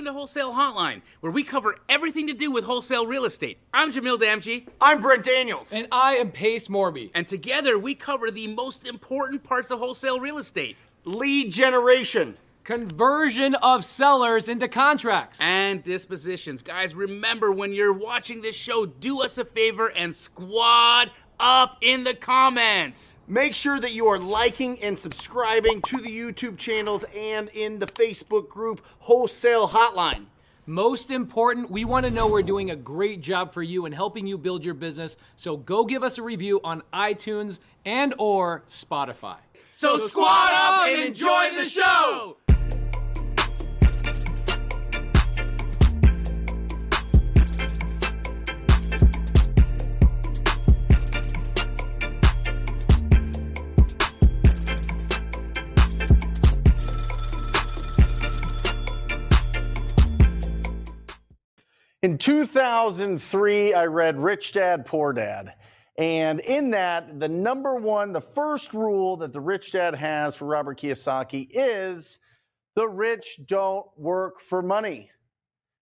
to Wholesale Hotline, where we cover everything to do with wholesale real estate. I'm Jamil Damji. I'm Brent Daniels. And I am Morby. And together we cover the most important parts of wholesale real estate. Lead generation. Conversion of sellers into contracts. And dispositions. Guys, remember when you're watching this show, do us a favor and squad up in the comments. Make sure that you are liking and subscribing to the YouTube channels and in the Facebook group Wholesale Hotline. Most important, we want to know we're doing a great job for you and helping you build your business. So go give us a review on iTunes and or Spotify. So squad up and enjoy the show! In 2003, I read Rich Dad, Poor Dad. And in that, the first rule that the Rich Dad has for Robert Kiyosaki is the rich don't work for money.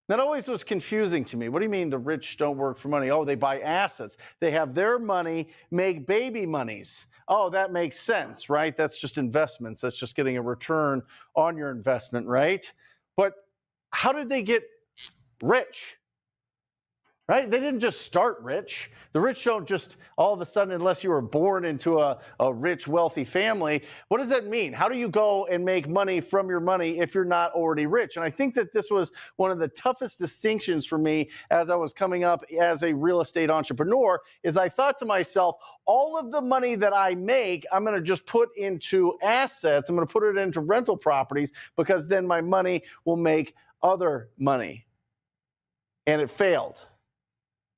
That always was confusing to me. What do you mean the rich don't work for money? Oh, they buy assets. They have their money make baby monies. Oh, that makes sense, right? That's just investments. That's just getting a return on your investment, right? But how did they get rich? Right? They didn't just start rich. The rich don't just all of a sudden, unless you were born into a rich, wealthy family. What does that mean? How do you go and make money from your money if you're not already rich? And I think that this was one of the toughest distinctions for me as I was coming up as a real estate entrepreneur, is I thought to myself, all of the money that I make, I'm going to just put into assets. I'm going to put it into rental properties because then my money will make other money. And it failed.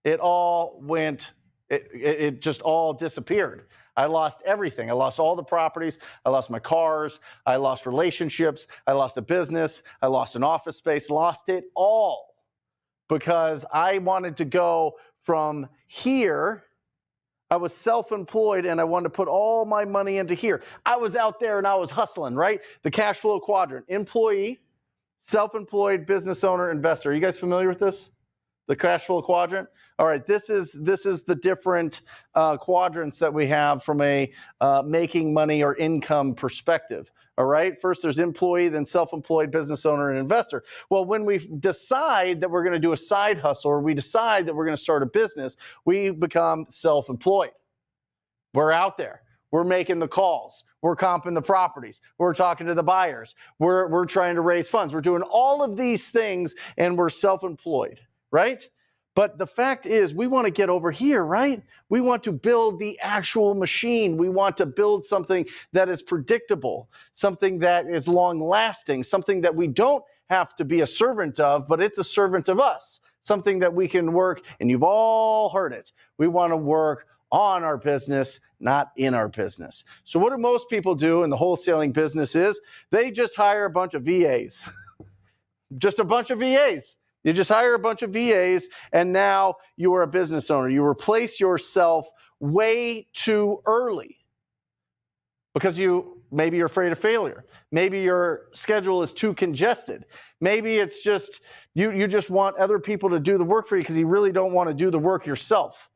It all went, it just all disappeared. I lost everything. I lost all the properties. I lost my cars. I lost relationships. I lost a business. I lost an office space. Lost it all because I wanted to go from here. I was self-employed and I wanted to put all my money into here. I was out there and I was hustling, right? The cash flow quadrant: employee, self-employed, business owner, investor. Are you guys familiar with this? The cash flow quadrant? All right, this is the different quadrants that we have from a making money or income perspective. All right, first there's employee, then self-employed, business owner, and investor. Well, when we decide that we're going to do a side hustle or we decide that we're going to start a business, we become self-employed. We're out there. We're making the calls. We're comping the properties. We're talking to the buyers. We're trying to raise funds. We're doing all of these things and we're self-employed. Right? But the fact is, we want to get over here, right? We want to build the actual machine. We want to build something that is predictable, something that is long lasting, something that we don't have to be a servant of, but it's a servant of us, something that we can work. And you've all heard it. We want to work on our business, not in our business. So what do most people do in the wholesaling business is they just hire a bunch of VAs, just a bunch of VAs. You just hire a bunch of VAs, and now you are a business owner. You replace yourself way too early because maybe you're afraid of failure. Maybe your schedule is too congested. Maybe it's just you just want other people to do the work for you because you really don't want to do the work yourself.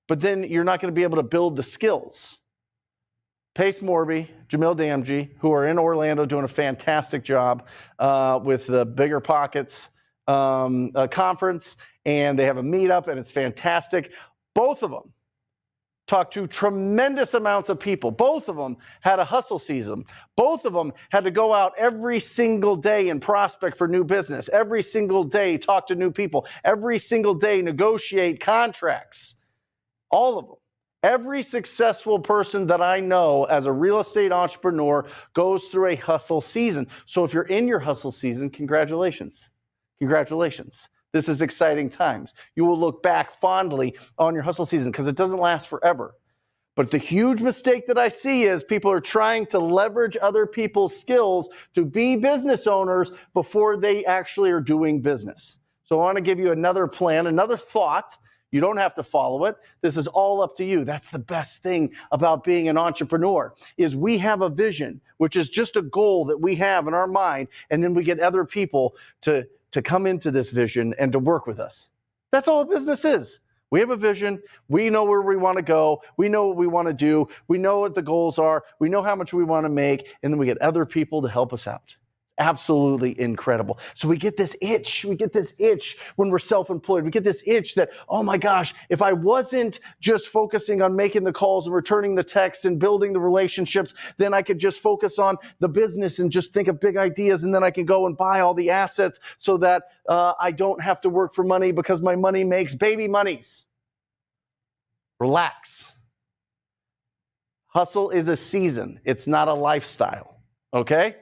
But then you're not going to be able to build the skills. Pace Morby, Jamil Damji, who are in Orlando doing a fantastic job with the Bigger Pockets a conference, and they have a meetup, and it's fantastic. Both of them talked to tremendous amounts of people. Both of them had a hustle season. Both of them had to go out every single day and prospect for new business. Every single day talk to new people. Every single day negotiate contracts. All of them. Every successful person that I know as a real estate entrepreneur goes through a hustle season. So if you're in your hustle season, congratulations. Congratulations. This is exciting times. You will look back fondly on your hustle season because it doesn't last forever. But the huge mistake that I see is people are trying to leverage other people's skills to be business owners before they actually are doing business. So I want to give you another plan, another thought. You don't have to follow it. This is all up to you. That's the best thing about being an entrepreneur is we have a vision, which is just a goal that we have in our mind, and then we get other people to to come into this vision and to work with us. That's all a business is. We have a vision. We know where we want to go. We know what we want to do. We know what the goals are. We know how much we want to make. And then we get other people to help us out. Absolutely incredible. So we get this itch. We get this itch when we're self-employed. We get this itch that, oh my gosh, if I wasn't just focusing on making the calls and returning the texts and building the relationships, then I could just focus on the business and just think of big ideas. And then I can go and buy all the assets so that I don't have to work for money because my money makes baby monies. Relax. Hustle is a season. It's not a lifestyle. Okay?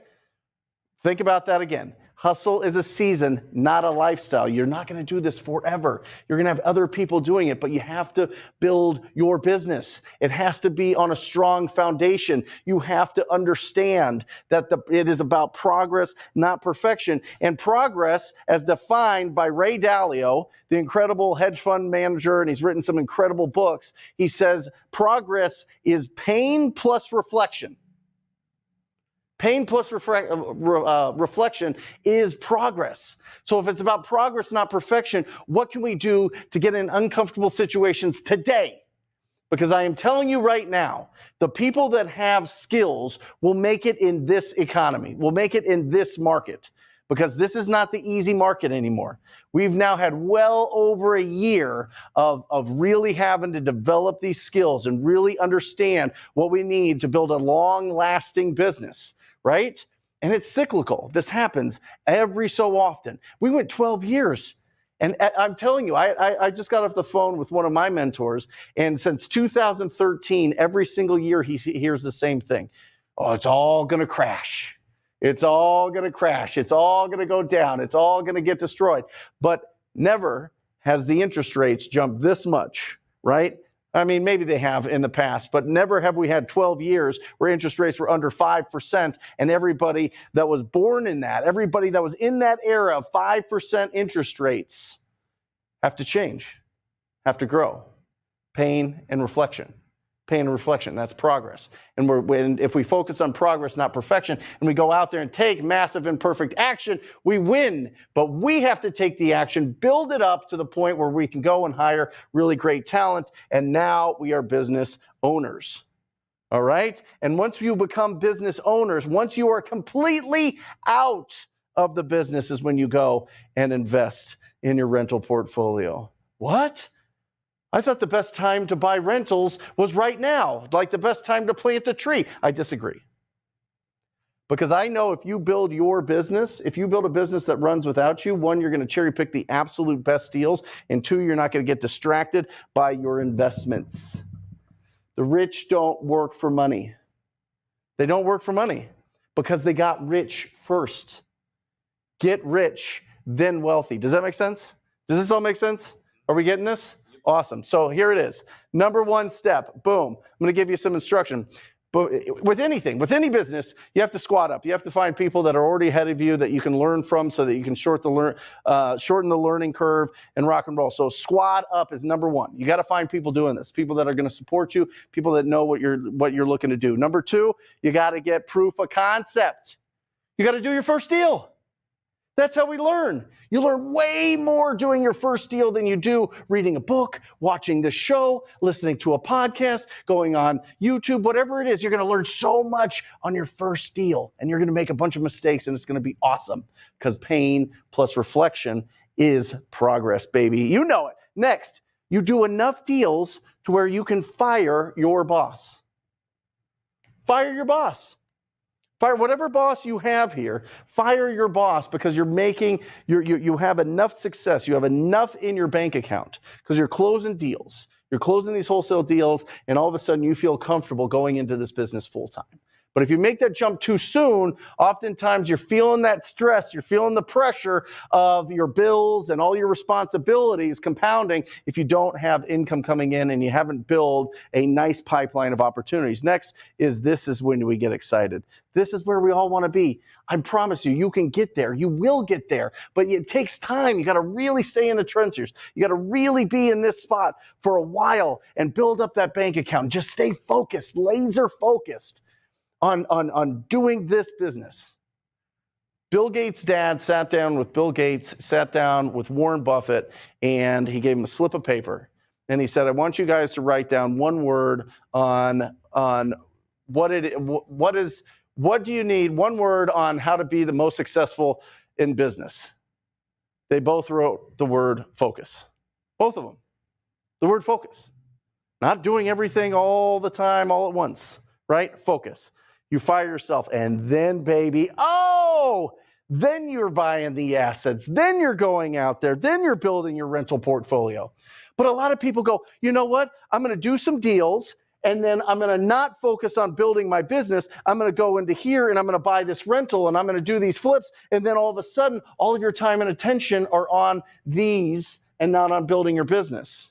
Think about that again. Hustle is a season, not a lifestyle. You're not going to do this forever. You're going to have other people doing it, but you have to build your business. It has to be on a strong foundation. You have to understand that it is about progress, not perfection. And progress, as defined by Ray Dalio, the incredible hedge fund manager, and he's written some incredible books, he says progress is pain plus reflection. Pain plus reflection is progress. So if it's about progress, not perfection, what can we do to get in uncomfortable situations today? Because I am telling you right now, the people that have skills will make it in this economy, will make it in this market, because this is not the easy market anymore. We've now had well over a year of really having to develop these skills and really understand what we need to build a long-lasting business. Right? And it's cyclical. This happens every so often. We went 12 years. And I'm telling you, I just got off the phone with one of my mentors. And since 2013, every single year he hears the same thing. Oh, it's all going to crash. It's all going to crash. It's all going to go down. It's all going to get destroyed. But never has the interest rates jumped this much, right? I mean, maybe they have in the past, but never have we had 12 years where interest rates were under 5%, and everybody that was born in that, everybody that was in that era of 5% interest rates have to change, have to grow. Pain and reflection. Pain and reflection, that's progress. And if we focus on progress, not perfection, and we go out there and take massive imperfect action, we win. But we have to take the action, build it up to the point where we can go and hire really great talent, and now we are business owners. All right? And once you become business owners, once you are completely out of the business is when you go and invest in your rental portfolio. What? I thought the best time to buy rentals was right now, like the best time to plant a tree. I disagree. Because I know if you build your business, if you build a business that runs without you, one, you're going to cherry pick the absolute best deals, and two, you're not going to get distracted by your investments. The rich don't work for money. They don't work for money because they got rich first. Get rich, then wealthy. Does that make sense? Does this all make sense? Are we getting this? Awesome. So here it is. Number one step. Boom. I'm going to give you some instruction. But with anything, with any business, you have to squat up. You have to find people that are already ahead of you that you can learn from so that you can shorten the learning curve and rock and roll. So squat up is number one. You got to find people doing this, people that are going to support you, people that know what you're looking to do. Number two, you got to get proof of concept. You got to do your first deal. That's how we learn. You learn way more doing your first deal than you do reading a book, watching this show, listening to a podcast, going on YouTube, whatever it is. You're going to learn so much on your first deal, and you're going to make a bunch of mistakes, and it's going to be awesome because pain plus reflection is progress, baby. You know it. Next, you do enough deals to where you can fire your boss. Fire your boss. Fire whatever boss you have here, fire your boss because you have enough success, you have enough in your bank account because you're closing deals. You're closing these wholesale deals, and all of a sudden you feel comfortable going into this business full time. But if you make that jump too soon, oftentimes you're feeling that stress, you're feeling the pressure of your bills and all your responsibilities compounding if you don't have income coming in and you haven't built a nice pipeline of opportunities. Next this is when we get excited. This is where we all want to be. I promise you, you can get there. You will get there, but it takes time. You got to really stay in the trenches. You got to really be in this spot for a while and build up that bank account. Just stay focused, laser focused on doing this business. Bill Gates' dad sat down with Bill Gates, sat down with Warren Buffett, and he gave him a slip of paper. And he said, I want you guys to write down one word on what do you need, one word on how to be the most successful in business. They both wrote the word focus. Both of them. The word focus. Not doing everything all the time, all at once, right? Focus. You fire yourself, and then, baby, then you're buying the assets. Then you're going out there. Then you're building your rental portfolio. But a lot of people go, you know what? I'm going to do some deals, and then I'm going to not focus on building my business. I'm going to go into here, and I'm going to buy this rental, and I'm going to do these flips. And then all of a sudden, all of your time and attention are on these and not on building your business.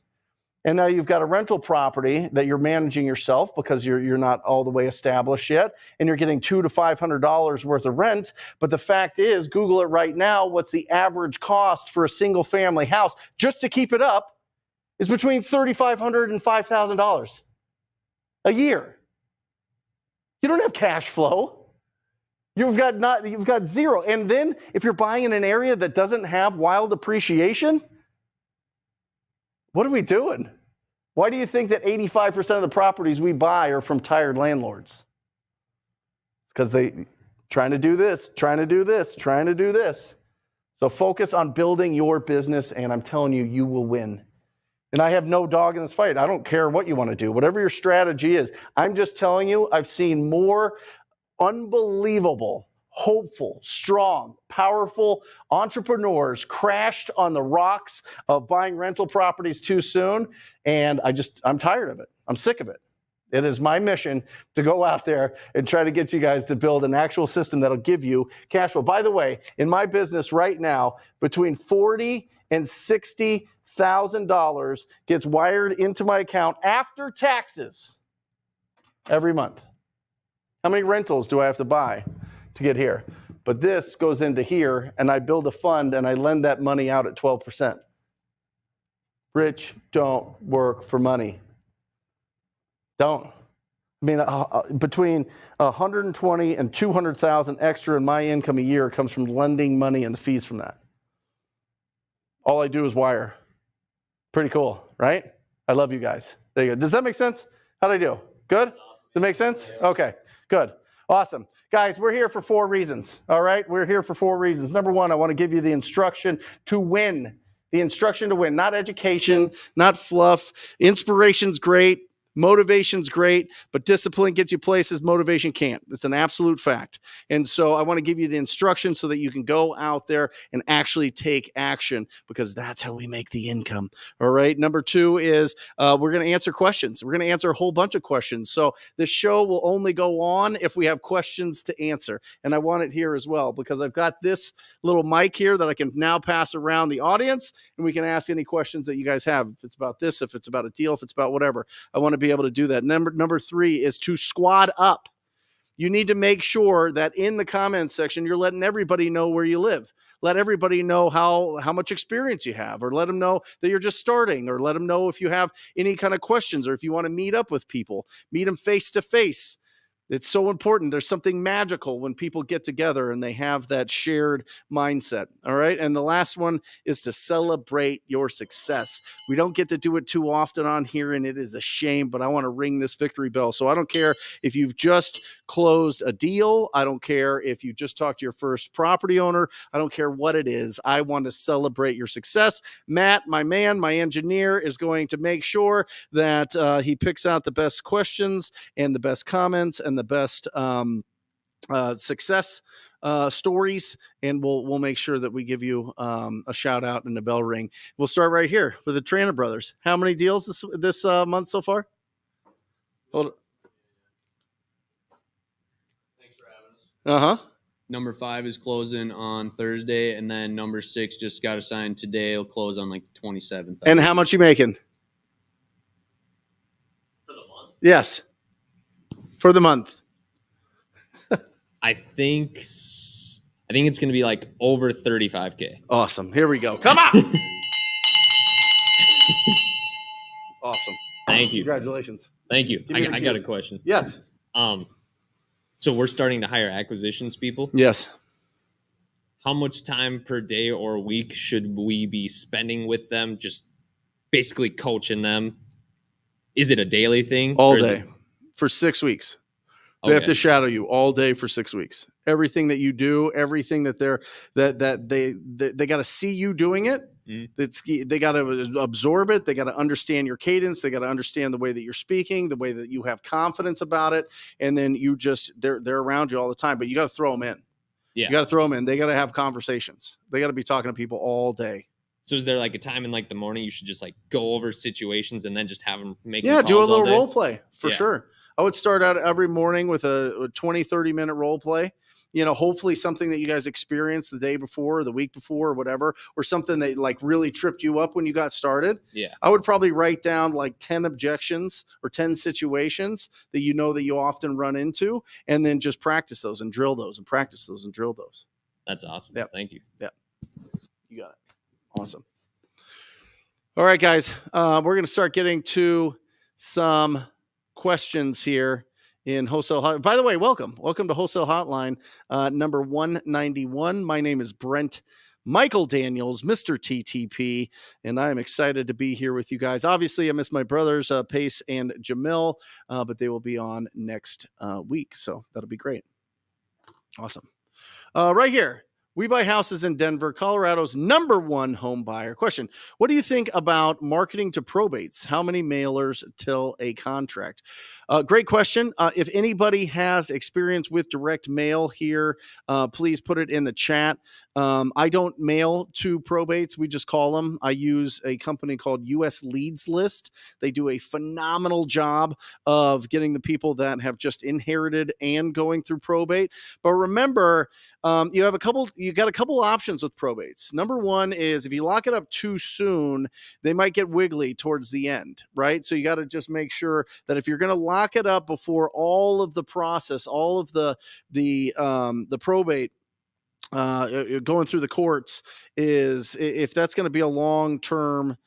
And now you've got a rental property that you're managing yourself because you're not all the way established yet, and you're getting $200 to $500 worth of rent. But the fact is, Google it right now, what's the average cost for a single family house just to keep it up is between $3,500 and $5,000 a year. You don't have cash flow. You've got zero. And then if you're buying in an area that doesn't have wild appreciation, what are we doing? Why do you think that 85% of the properties we buy are from tired landlords? It's because they trying to do this, trying to do this, trying to do this. So focus on building your business, and I'm telling you, you will win. And I have no dog in this fight. I don't care what you want to do, whatever your strategy is. I'm just telling you, I've seen more unbelievable, hopeful, strong, powerful entrepreneurs crashed on the rocks of buying rental properties too soon. And I'm tired of it. I'm sick of it. It is my mission to go out there and try to get you guys to build an actual system that'll give you cash flow. By the way, in my business right now, between $40,000 and $60,000 gets wired into my account after taxes every month. How many rentals do I have to buy to get here? But this goes into here, and I build a fund, and I lend that money out at 12%. Rich don't work for money. Don't. I mean, between 120 and 200,000 extra in my income a year comes from lending money and the fees from that. All I do is wire. Pretty cool, right? I love you guys. There you go. Does that make sense? How'd I do? Good? Does it make sense? Okay, good. Awesome. Guys, we're here for 4 reasons, all right? We're here for 4 reasons. Number 1, I want to give you the instruction to win. The instruction to win, not education, not fluff. Inspiration's great. Motivation's great, but discipline gets you places motivation can't. It's an absolute fact. And so I want to give you the instruction so that you can go out there and actually take action, because that's how we make the income. All right. Number 2 is we're going to answer questions. We're going to answer a whole bunch of questions. So this show will only go on if we have questions to answer. And I want it here as well, because I've got this little mic here that I can now pass around the audience, and we can ask any questions that you guys have. If it's about this, if it's about a deal, if it's about whatever, I want to be able to do that. Number 3 is to squad up. You need to make sure that in the comments section, you're letting everybody know where you live. Let everybody know how much experience you have, or let them know that you're just starting, or let them know if you have any kind of questions, or if you want to meet up with people, meet them face to face. It's so important. There's something magical when people get together and they have that shared mindset. All right. And the last one is to celebrate your success. We don't get to do it too often on here, and it is a shame, but I want to ring this victory bell. So I don't care if you've just closed a deal. I don't care if you just talked to your first property owner. I don't care what it is. I want to celebrate your success. Matt, my man, my engineer, is going to make sure that he picks out the best questions and the best comments and the best success stories, and we'll make sure that we give you a shout out and a bell ring. We'll start right here with the Trainer Brothers. How many deals this month so far? Hold it. Thanks for having us. Uh-huh. Number 5 is closing on Thursday, and then number 6 just got assigned today. It'll close on like 27th. And how much you making? For the month? Yes. For the month. I think it's going to be like over 35K. Awesome. Here we go. Come on. Awesome. Thank you. Congratulations. Thank you. Give me the I cue. got a question. Yes. So we're starting to hire acquisitions people. Yes. how much time per day or week should we be spending with them? Just basically coaching them. Is it a daily thing? All or is day it- for 6 weeks. They have Okay. to shadow you all day for 6 weeks. Everything that you do, everything that they got to see you doing it. They got to absorb it. They got to understand your cadence. They got to understand the way that you're speaking, the way that you have confidence about it, and then they're around you all the time. But you got to throw them in. Yeah. You got to throw them in. They got to have conversations. They got to be talking to people all day. So is there like a time in like the morning you should just like go over situations and then just have them make Yeah, do a little role play for Yeah. sure. I would start out every morning with a 20, 30-minute role play. Hopefully something that you guys experienced the day before, or the week before, or whatever, or something that like really tripped you up when you got started. Yeah. I would probably write down like 10 objections or 10 situations that that you often run into, and then just practice those and drill those and practice those and drill those. That's awesome. Yep. Thank you. You got it. Awesome. All right, guys. We're going to start getting to some questions here in Wholesale Hotline. By the way, welcome to Wholesale Hotline number 191. My name is Brent Michael Daniels, Mr. TTP, and I am excited to be here with you guys. Obviously, I miss my brothers, Pace and Jamil, but they will be on next week, so that'll be great. Awesome. Right here. We buy houses in Denver, Colorado's #1 home buyer. Question: what do you think about marketing to probates? How many mailers till a contract? Great question. If anybody has experience with direct mail here, please put it in the chat. I don't mail to probates. We just call them. I use a company called US Leads List. They do a phenomenal job of getting the people that have just inherited and going through probate. But remember, you got a couple options with probates. Number one is if you lock it up too soon, they might get wiggly towards the end, right? So you got to just make sure that if you're going to lock it up before all of the process, all of the probate going through the courts, is if that's going to be a long-term,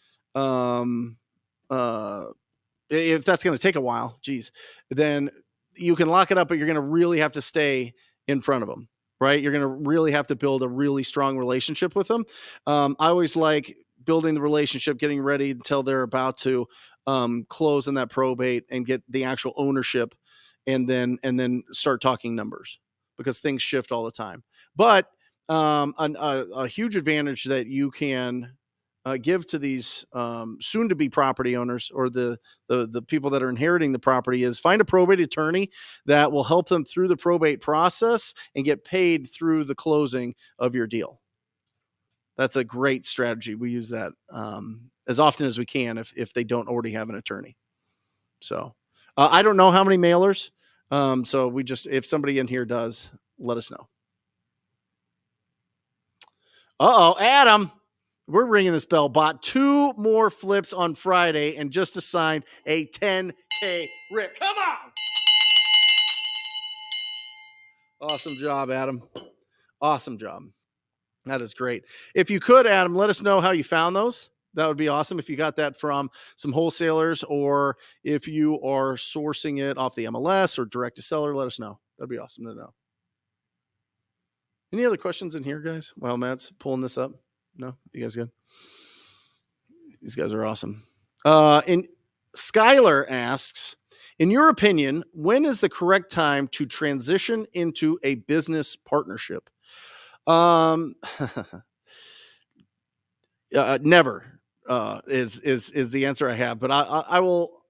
if that's going to take a while, then you can lock it up, but you're going to really have to stay in front of them. Right? You're going to really have to build a really strong relationship with them. I always like building the relationship, getting ready until they're about to close in that probate and get the actual ownership, and then start talking numbers, because things shift all the time. But a huge advantage that you can give to these soon-to-be property owners, or the people that are inheriting the property, is find a probate attorney that will help them through the probate process and get paid through the closing of your deal. That's a great strategy. We use that as often as we can if they don't already have an attorney. So I don't know how many mailers. So if somebody in here does, let us know. Uh-oh, Adam. We're ringing this bell. Bought 2 more flips on Friday and just assigned a 10K rip. Come on. Awesome job, Adam. Awesome job. That is great. If you could, Adam, let us know how you found those. That would be awesome. If you got that from some wholesalers, or if you are sourcing it off the MLS or direct to seller, let us know. That'd be awesome to know. Any other questions in here, guys? While Matt's pulling this up. No, you guys good? These guys are awesome. And Skylar asks, in your opinion, when is the correct time to transition into a business partnership? Never is the answer I have, but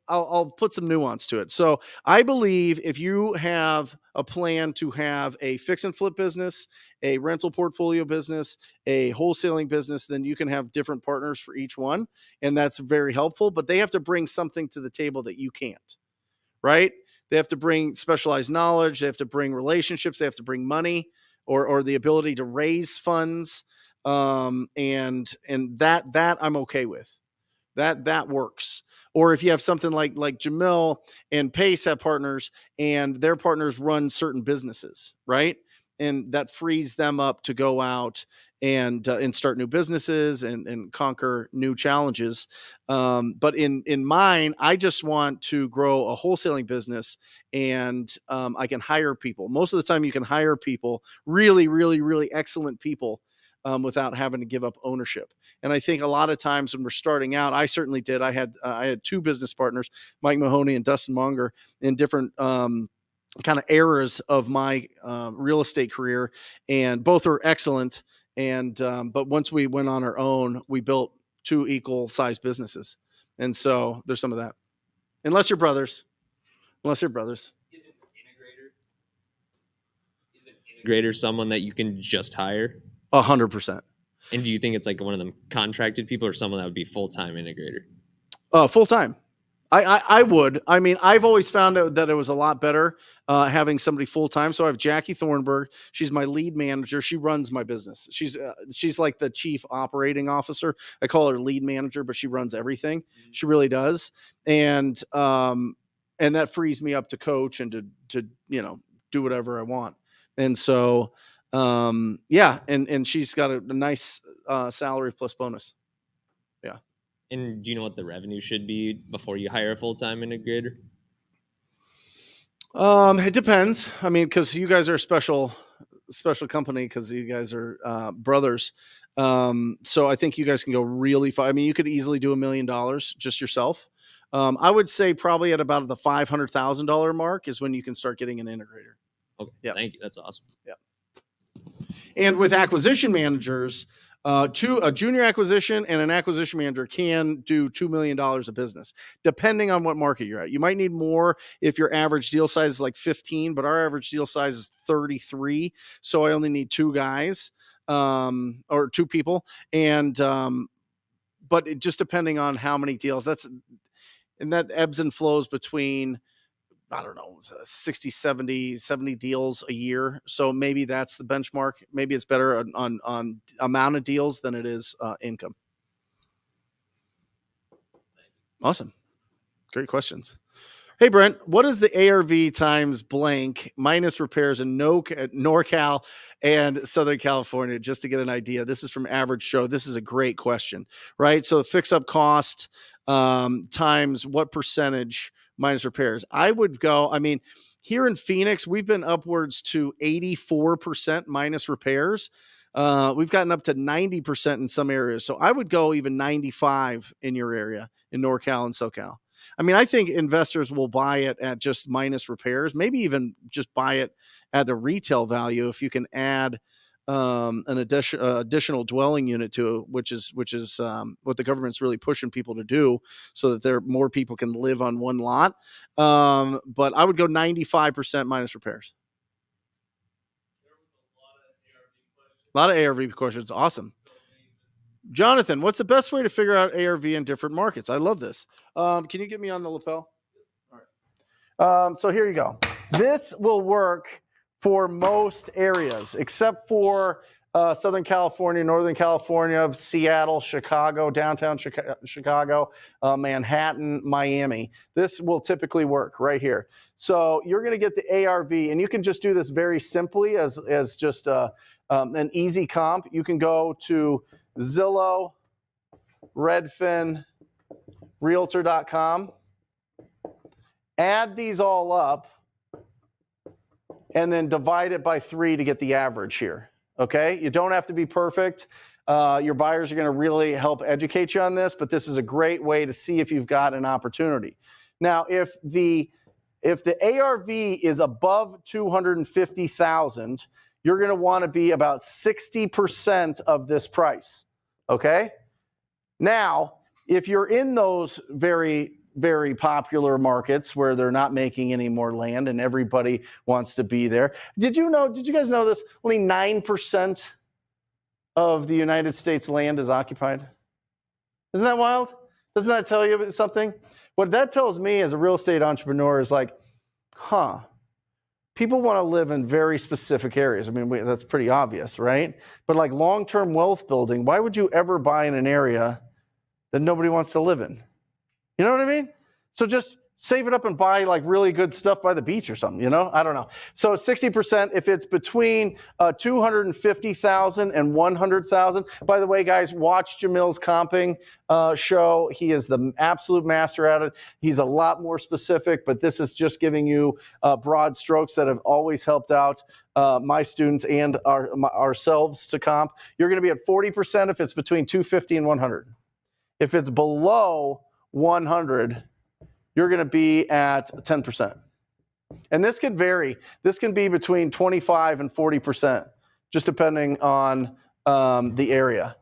I'll put some nuance to it. So I believe if you have a plan to have a fix and flip business, a rental portfolio business, a wholesaling business, then you can have different partners for each one. And that's very helpful, but they have to bring something to the table that you can't, right? They have to bring specialized knowledge. They have to bring relationships. They have to bring money or the ability to raise funds. And that I'm okay with. That works. Or if you have something like Jamil and Pace have partners, and their partners run certain businesses, right? And that frees them up to go out and start new businesses and conquer new challenges. But in mine, I just want to grow a wholesaling business, and I can hire people. Most of the time you can hire people, really, really, really excellent people, without having to give up ownership. And I think a lot of times when we're starting out, I certainly did. I had 2 business partners, Mike Mahoney and Dustin Munger, in different kind of eras of my real estate career, and both are excellent. And but once we went on our own, we built 2 equal sized businesses. And so there's some of that. Unless you're brothers. Is an integrator someone that you can just hire? 100%. And do you think it's like one of them contracted people or someone that would be full-time integrator? Full-time. I would. I mean, I've always found out that it was a lot better having somebody full-time. So I have Jackie Thornburg. She's my lead manager. She runs my business. She's like the chief operating officer. I call her lead manager, but she runs everything. Mm-hmm. She really does. And that frees me up to coach and to do whatever I want. And so yeah, and she's got a nice salary plus bonus. Yeah. And do you know what the revenue should be before you hire a full-time integrator? It depends. I mean, because you guys are a special company, because you guys are brothers. So I think you guys can go really far. I mean, you could easily do $1 million just yourself. I would say probably at about the $500,000 mark is when you can start getting an integrator. Okay. Yeah. Thank you. That's awesome. Yeah. And with acquisition managers, a junior acquisition and an acquisition manager can do $2 million of business, depending on what market you're at. You might need more if your average deal size is like 15, but our average deal size is 33. So I only need 2 guys, or 2 people. And, but it just depending on how many deals and that ebbs and flows between, I don't know, 60, 70 deals a year. So maybe that's the benchmark. Maybe it's better on amount of deals than it is income. Awesome. Great questions. Hey, Brent, what is the ARV times blank minus repairs in NorCal and Southern California, just to get an idea? This is from Average Joe. This is a great question, right? So fix up cost times what percentage minus repairs? I would go, I mean, here in Phoenix, we've been upwards to 84% minus repairs. We've gotten up to 90% in some areas. So I would go even 95 in your area in NorCal and SoCal. I mean, I think investors will buy it at just minus repairs, maybe even just buy it at the retail value if you can add an additional dwelling unit to it, which is what the government's really pushing people to do, so that more people can live on one lot. But I would go 95% minus repairs. A lot of ARV questions. Awesome. Jonathan, what's the best way to figure out ARV in different markets? I love this. Can you get me on the lapel? All right. So here you go. This will work for most areas, except for Southern California, Northern California, Seattle, Chicago, downtown Chicago, Manhattan, Miami. This will typically work right here. So you're going to get the ARV, and you can just do this very simply as just an easy comp. You can go to Zillow, Redfin, Realtor.com, add these all up, and then divide it by 3 to get the average here. Okay? You don't have to be perfect. Your buyers are going to really help educate you on this, but this is a great way to see if you've got an opportunity. Now, if the ARV is above 250,000, you're going to want to be about 60% of this price. Okay? Now, if you're in those very, very popular markets where they're not making any more land and everybody wants to be there. Did you guys know this? Only 9% of the United States land is occupied. Isn't that wild? Doesn't that tell you something? What that tells me as a real estate entrepreneur is like, people want to live in very specific areas. I mean, that's pretty obvious, right? But like long-term wealth building, why would you ever buy in an area that nobody wants to live in? You know what I mean? So just Save it up and buy like really good stuff by the beach or something, I don't know. So 60% if it's between 250,000 and 100,000. By the way, guys, watch Jamil's comping show. He is the absolute master at it. He's a lot more specific, but this is just giving you broad strokes that have always helped out my students and ourselves to comp. You're going to be at 40% if it's between 250 and 100. If it's below 100, you're going to be at 10%. And this could vary. This can be between 25 and 40%, just depending on the area.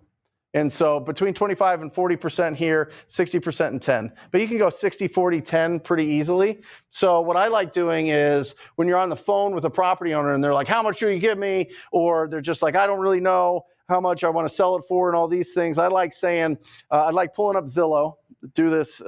And so between 25 and 40% here, 60% and 10. But you can go 60, 40, 10 pretty easily. So what I like doing is when you're on the phone with a property owner and they're like, how much do you give me? Or they're just like, I don't really know how much I want to sell it for and all these things. I like saying, I like pulling up Zillow, do this,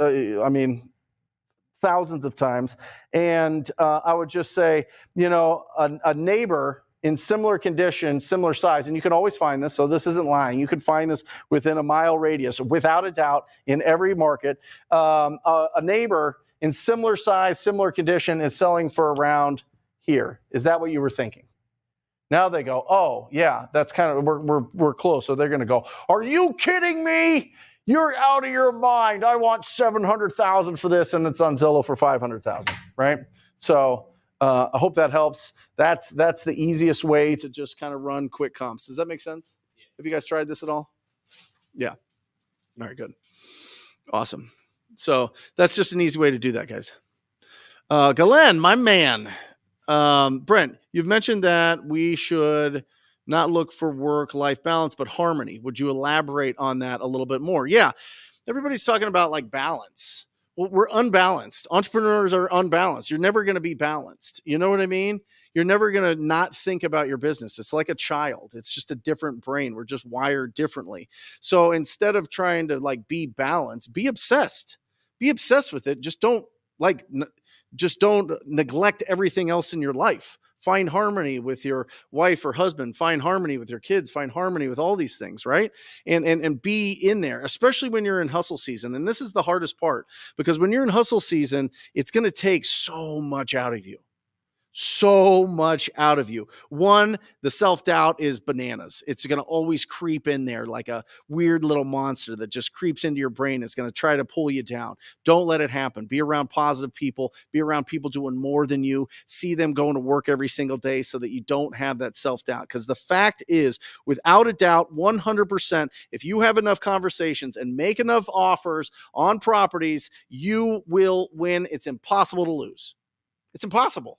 thousands of times. And I would just say, a neighbor in similar condition, similar size, and you can always find this, so this isn't lying. You can find this within a mile radius, without a doubt, in every market. A neighbor in similar size, similar condition is selling for around here. Is that what you were thinking? Now they go, oh, yeah, that's kind of, we're close. So they're going to go, are you kidding me? You're out of your mind. I want 700,000 for this, and it's on Zillow for 500,000, right? So I hope that helps. That's the easiest way to just kind of run quick comps. Does that make sense? Yeah. Have you guys tried this at all? Yeah. All right, good. Awesome. So that's just an easy way to do that, guys. Galen, my man. Brent, you've mentioned that we should not look for work-life balance, but harmony. Would you elaborate on that a little bit more? Yeah. Everybody's talking about like balance. Well, we're unbalanced. Entrepreneurs are unbalanced. You're never going to be balanced. You know what I mean? You're never going to not think about your business. It's like a child. It's just a different brain. We're just wired differently. So instead of trying to like be balanced, be obsessed. Be obsessed with it. Just don't neglect everything else in your life. Find harmony with your wife or husband, find harmony with your kids, find harmony with all these things, right? And be in there, especially when you're in hustle season. And this is the hardest part, because when you're in hustle season, it's going to take so much out of you. So much out of you. One, the self-doubt is bananas. It's going to always creep in there like a weird little monster that just creeps into your brain. It's going to try to pull you down. Don't let it happen. Be around positive people. Be around people doing more than you. See them going to work every single day so that you don't have that self-doubt. Because the fact is, without a doubt, 100%, if you have enough conversations and make enough offers on properties, you will win. It's impossible to lose. It's impossible.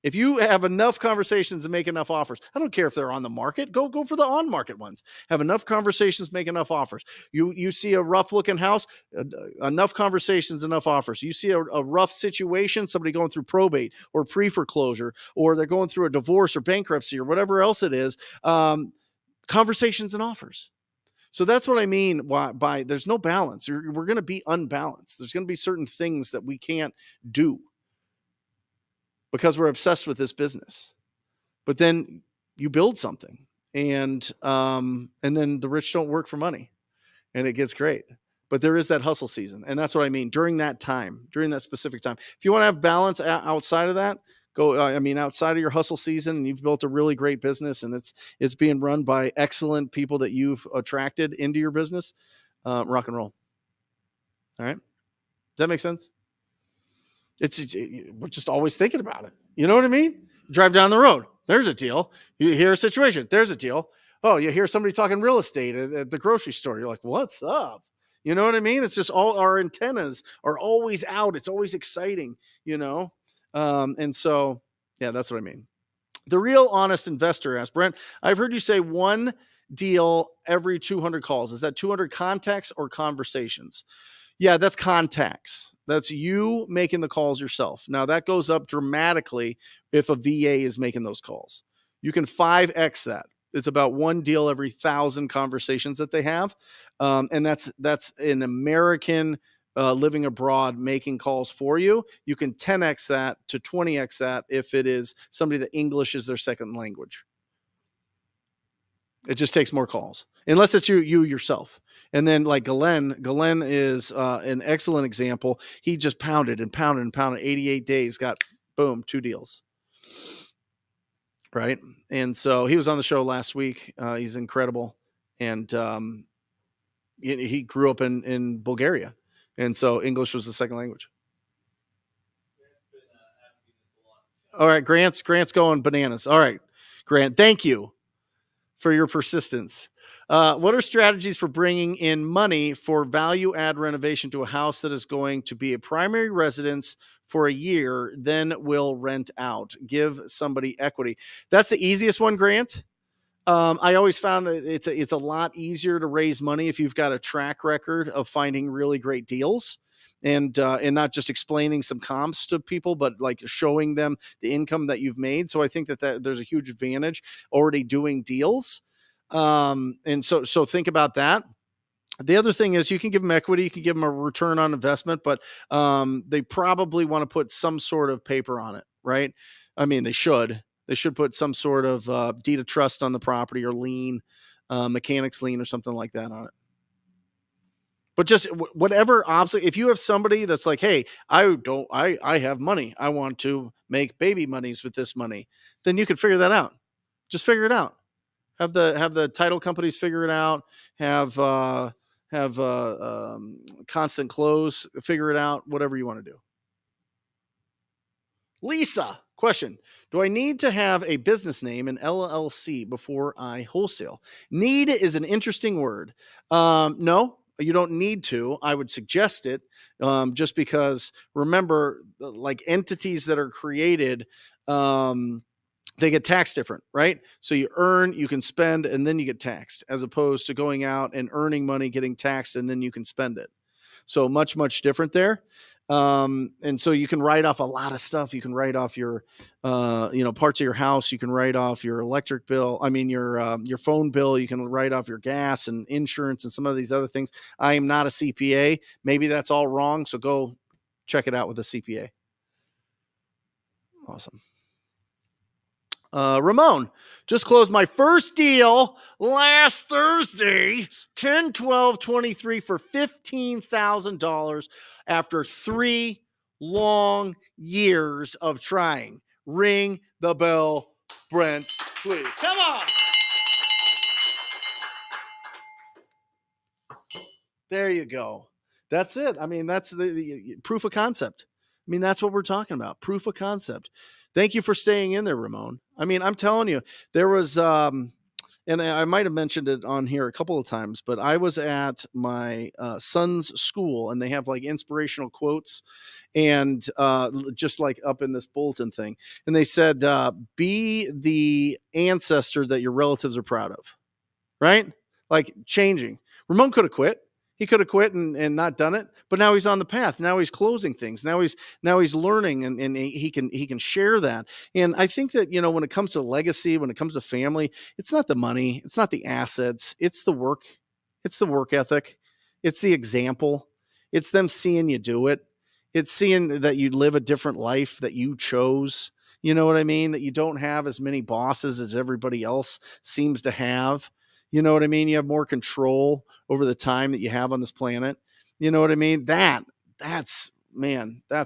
If you have enough conversations and make enough offers, I don't care if they're on the market, go for the on-market ones. Have enough conversations, make enough offers. You see a rough-looking house, enough conversations, enough offers. You see a rough situation, somebody going through probate or pre-foreclosure, or they're going through a divorce or bankruptcy or whatever else it is, conversations and offers. So that's what I mean by there's no balance. We're going to be unbalanced. There's going to be certain things that we can't do, because we're obsessed with this business. But then you build something, and then the rich don't work for money, and it gets great. But there is that hustle season, and that's what I mean. During that specific time, if you want to have balance outside of that, outside of your hustle season, and you've built a really great business, and it's being run by excellent people that you've attracted into your business, rock and roll. All right, does that make sense? We're just always thinking about it. You know what I mean? Drive down the road. There's a deal. You hear a situation. There's a deal. Oh, you hear somebody talking real estate at the grocery store. You're like, what's up? You know what I mean? It's just all our antennas are always out. It's always exciting, and so, yeah, that's what I mean. The Real Honest Investor asked, Brent, I've heard you say one deal every 200 calls. Is that 200 contacts or conversations? Yeah, that's contacts. That's you making the calls yourself. Now, that goes up dramatically if a VA is making those calls. You can 5X that. It's about one deal every 1,000 conversations that they have. And that's an American living abroad making calls for you. You can 10X that to 20X that if it is somebody that English is their second language. It just takes more calls, unless it's you yourself. And then like Glenn is an excellent example. He just pounded and pounded and pounded. 88 days, got boom, 2 deals. Right. And so he was on the show last week. He's incredible. And he grew up in Bulgaria. And so English was the second language. All right. Grant's going bananas. All right, Grant, thank you for your persistence. What are strategies for bringing in money for value add renovation to a house that is going to be a primary residence for a year, then will rent out? Give somebody equity. That's the easiest one, Grant. I always found that it's a lot easier to raise money if you've got a track record of finding really great deals. And not just explaining some comps to people, but like showing them the income that you've made. So I think that there's a huge advantage already doing deals. And so think about that. The other thing is you can give them equity, you can give them a return on investment, but they probably want to put some sort of paper on it, right? I mean, they should put some sort of deed of trust on the property or lien, mechanics lien or something like that on it. But just whatever obstacle, if you have somebody that's like, hey, I have money, I want to make baby monies with this money, then you can figure that out. Just figure it out. Have the title companies figure it out. Have Constant Close figure it out. Whatever you want to do. Lisa, question: do I need to have a business name, an LLC, before I wholesale? Need is an interesting word. No, you don't need to. I would suggest it, just because remember, like entities that are created, they get taxed different, right? So you earn, you can spend, and then you get taxed, as opposed to going out and earning money, getting taxed, and then you can spend it. So much, much different there. And so you can write off a lot of stuff. You can write off your, parts of your house. You can write off your electric bill. I mean, your phone bill. You can write off your gas and insurance and some of these other things. I am not a CPA. Maybe that's all wrong. So go check it out with a CPA. Awesome. Ramon, just closed my first deal last Thursday, 10/12/23 for $15,000 after 3 long years of trying. Ring the bell, Brent, please. Come on. There you go. That's it. I mean, that's the proof of concept. I mean, that's what we're talking about. Proof of concept. Thank you for staying in there, Ramon. I mean, I'm telling you, there was, and I might have mentioned it on here a couple of times, but I was at my son's school and they have like inspirational quotes and just like up in this bulletin thing. And they said, be the ancestor that your relatives are proud of, right? Like changing. Ramon could have quit. He could have quit and not done it, but now he's on the path. Now he's closing things. Now he's learning and he can share that. And I think that, when it comes to legacy, when it comes to family, it's not the money, it's not the assets, it's the work. It's the work ethic. It's the example. It's them seeing you do it. It's seeing that you live a different life that you chose. You know what I mean? That you don't have as many bosses as everybody else seems to have. You know what I mean? You have more control over the time that you have on this planet. You know what I mean? That's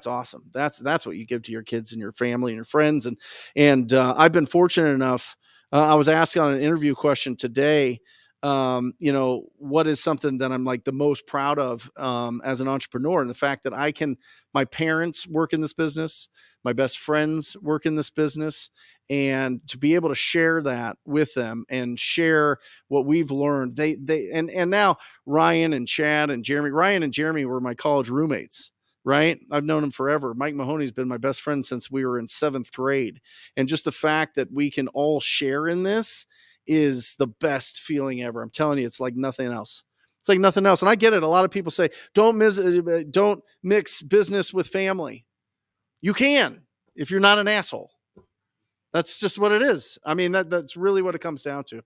awesome. That's what you give to your kids and your family and your friends. And I've been fortunate enough. I was asked on an interview question today, what is something that I'm like the most proud of as an entrepreneur? And the fact that my parents work in this business, my best friends work in this business, and to be able to share that with them and share what we've learned. And now Ryan and Chad and Jeremy. Ryan and Jeremy were my college roommates, right? I've known them forever. Mike Mahoney's been my best friend since we were in 7th grade. And just the fact that we can all share in this is the best feeling ever. I'm telling you, it's like nothing else. It's like nothing else. And I get it. A lot of people say, don't mix business with family. You can, if you're not an asshole. That's just what it is. I mean, that's really what it comes down to.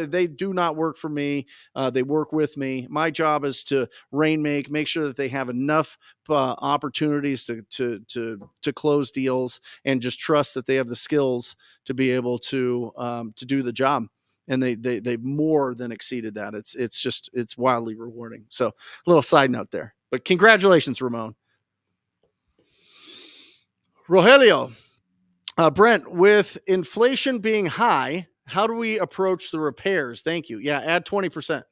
They do not work for me. They work with me. My job is to make sure that they have enough opportunities to close deals, and just trust that they have the skills to be able to do the job. And they more than exceeded that. It's wildly rewarding. So a little side note there, but congratulations, Ramon. Rogelio, Brent, with inflation being high, how do we approach the repairs? Thank you. Yeah, add 20%.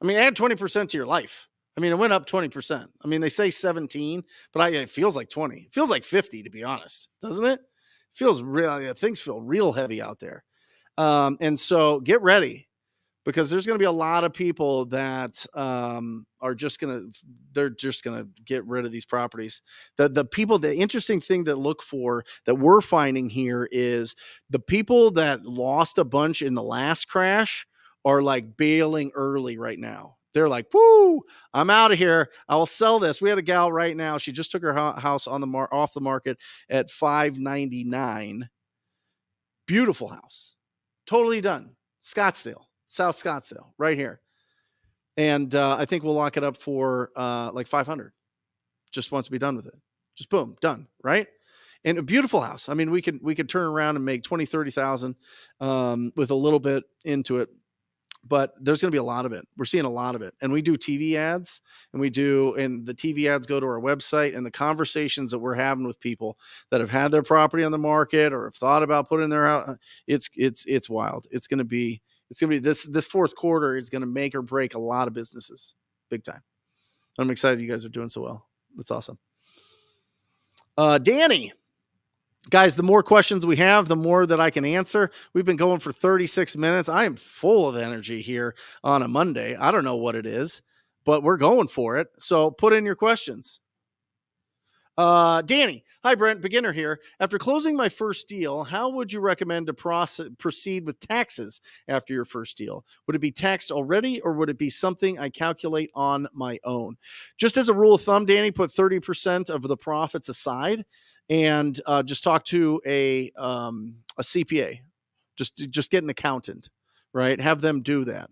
I mean, add 20% to your life. I mean, it went up 20%. I mean, they say 17, but it feels like 20. It feels like 50, to be honest, doesn't it? It feels real. Things feel real heavy out there. And so get ready, because there's going to be a lot of people that they're just going to get rid of these properties. The interesting thing to look for that we're finding here is the people that lost a bunch in the last crash are like bailing early right now. They're like, woo, I'm out of here. I'll sell this. We had a gal right now. She just took her house on off the market at $599. Beautiful house. Totally done. Scottsdale. South Scottsdale, right here. And I think we'll lock it up for like 500. Just wants to be done with it. Just boom, done, right? And a beautiful house. I mean, we could turn around and make 20, 30,000 with a little bit into it. But there's going to be a lot of it. We're seeing a lot of it. And we do TV ads, and the TV ads go to our website, and the conversations that we're having with people that have had their property on the market or have thought about putting their house, it's wild. It's going to be this fourth quarter is going to make or break a lot of businesses big time. I'm excited you guys are doing so well. That's awesome. Danny, guys, the more questions we have, the more that I can answer. We've been going for 36 minutes. I am full of energy here on a Monday. I don't know what it is, but we're going for it. So put in your questions. Danny, hi, Brent, beginner here. After closing my first deal, how would you recommend to proceed with taxes after your first deal? Would it be taxed already, or would it be something I calculate on my own? Just as a rule of thumb, Danny, put 30% of the profits aside and just talk to a CPA. Just get an accountant, right? Have them do that.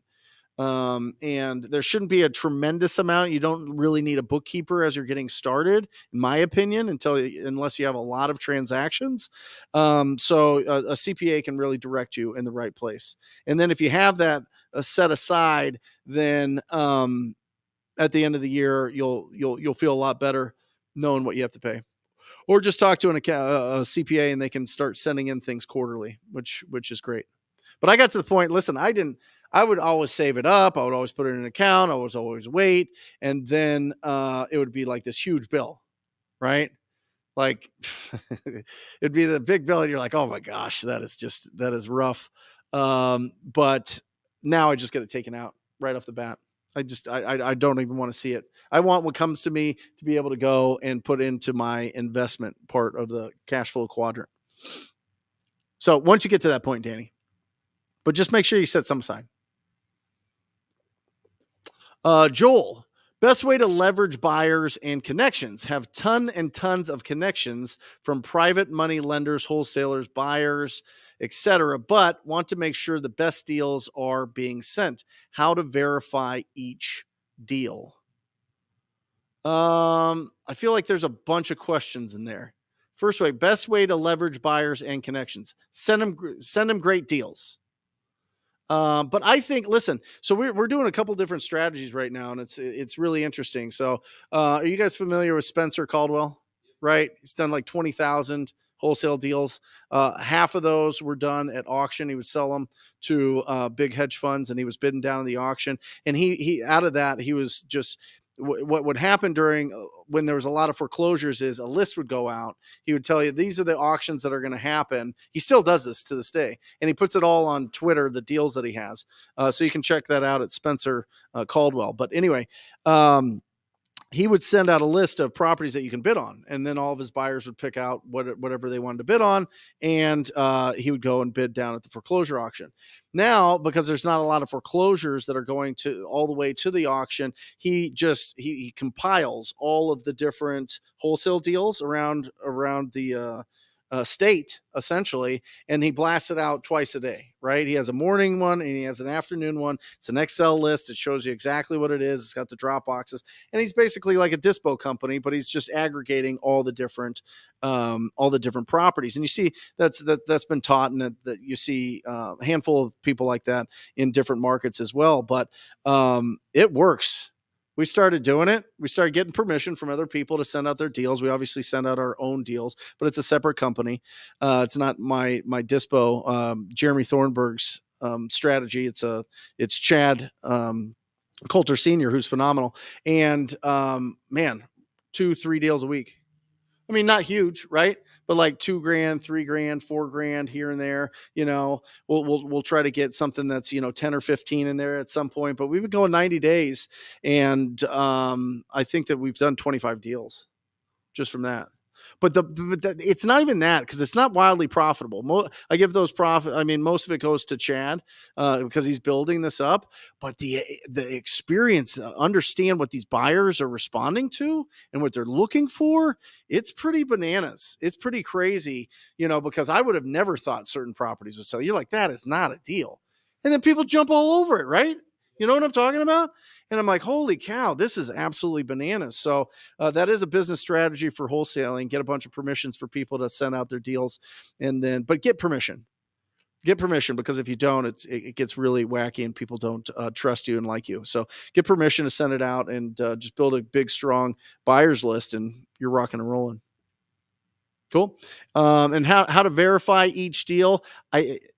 And there shouldn't be a tremendous amount. You don't really need a bookkeeper as you're getting started, in my opinion, unless you have a lot of transactions. So a CPA can really direct you in the right place. And then if you have that set aside, then at the end of the year, you'll feel a lot better knowing what you have to pay. Or just talk to a CPA, and they can start sending in things quarterly, which is great. But I got to the point, listen, I would always save it up. I would always put it in an account. I was always wait. And then it would be like this huge bill, right? Like it'd be the big bill. And you're like, oh my gosh, that is rough. But now I just get it taken out right off the bat. I don't even want to see it. I want what comes to me to be able to go and put into my investment part of the cash flow quadrant. So once you get to that point, Danny, but just make sure you set some aside. Joel, best way to leverage buyers and connections. Have tons of connections from private money lenders, wholesalers, buyers, etc., but want to make sure the best deals are being sent. How to verify each deal? I feel like there's a bunch of questions in there. First way, best way to leverage buyers and connections. Send them great deals. But I think, listen, so we're doing a couple different strategies right now, and it's really interesting. So, are you guys familiar with Spencer Caldwell? Right? He's done like 20,000 wholesale deals. Half of those were done at auction. He would sell them to big hedge funds, and he was bidding down in the auction. And he out of that, he was just what would happen during when there was a lot of foreclosures is a list would go out. He would tell you, these are the auctions that are going to happen. He still does this to this day. And he puts it all on Twitter, the deals that he has. So you can check that out at Spencer Caldwell. But anyway, he would send out a list of properties that you can bid on. And then all of his buyers would pick out whatever they wanted to bid on. And he would go and bid down at the foreclosure auction. Now, because there's not a lot of foreclosures that are going to all the way to the auction, he compiles all of the different wholesale deals around the state essentially, and he blasts it out twice a day, right? He has a morning one and he has an afternoon one. It's an Excel list. It shows you exactly what it is. It's got the drop boxes, and he's basically like a dispo company, but he's just aggregating all the different properties. And you see that's been taught, and that you see a handful of people like that in different markets as well. But it works. We started doing it. We started getting permission from other people to send out their deals. We obviously send out our own deals, but it's a separate company. It's not my dispo, Jeremy Thornburg's strategy. It's Chad Coulter Sr., who's phenomenal. And man, 2-3 deals a week. I mean, not huge, right? But like $2,000, $3,000, $4,000 here and there. We'll try to get something that's 10 or 15 in there at some point. But we've been going 90 days, and I think that we've done 25 deals just from that. But it's not even that, because it's not wildly profitable. I give those profit. I mean, most of it goes to Chad because he's building this up. But the experience, understand what these buyers are responding to and what they're looking for. It's pretty bananas. It's pretty crazy, because I would have never thought certain properties would sell. You're like, that is not a deal. And then people jump all over it, right? You know what I'm talking about? And I'm like, holy cow, this is absolutely bananas. So that is a business strategy for wholesaling. Get a bunch of permissions for people to send out their deals, but get permission. Get permission, because if you don't, it gets really wacky and people don't trust you and like you. So get permission to send it out, and just build a big, strong buyers list, and you're rocking and rolling. Cool. And how to verify each deal.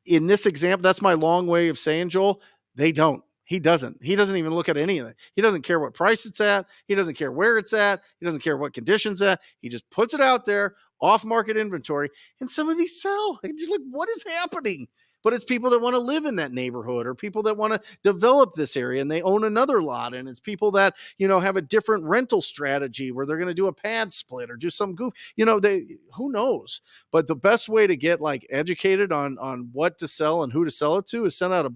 In this example, that's my long way of saying, Joel, they don't. He doesn't even look at any of it. He doesn't care what price it's at. He doesn't care where it's at. He doesn't care what conditions at. He just puts it out there, off market inventory, and some of these sell. And you're like, what is happening? But it's people that want to live in that neighborhood, or people that want to develop this area and they own another lot. And it's people that, have a different rental strategy where they're going to do a pad split or do some goof, who knows? But the best way to get educated on what to sell and who to sell it to is send out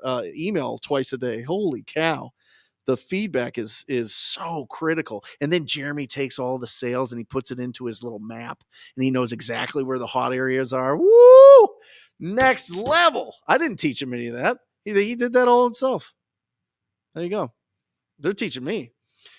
a email twice a day. Holy cow. The feedback is so critical. And then Jeremy takes all the sales and he puts it into his little map, and he knows exactly where the hot areas are. Woo! Next level. I didn't teach him any of that. He did that all himself. There you go. They're teaching me.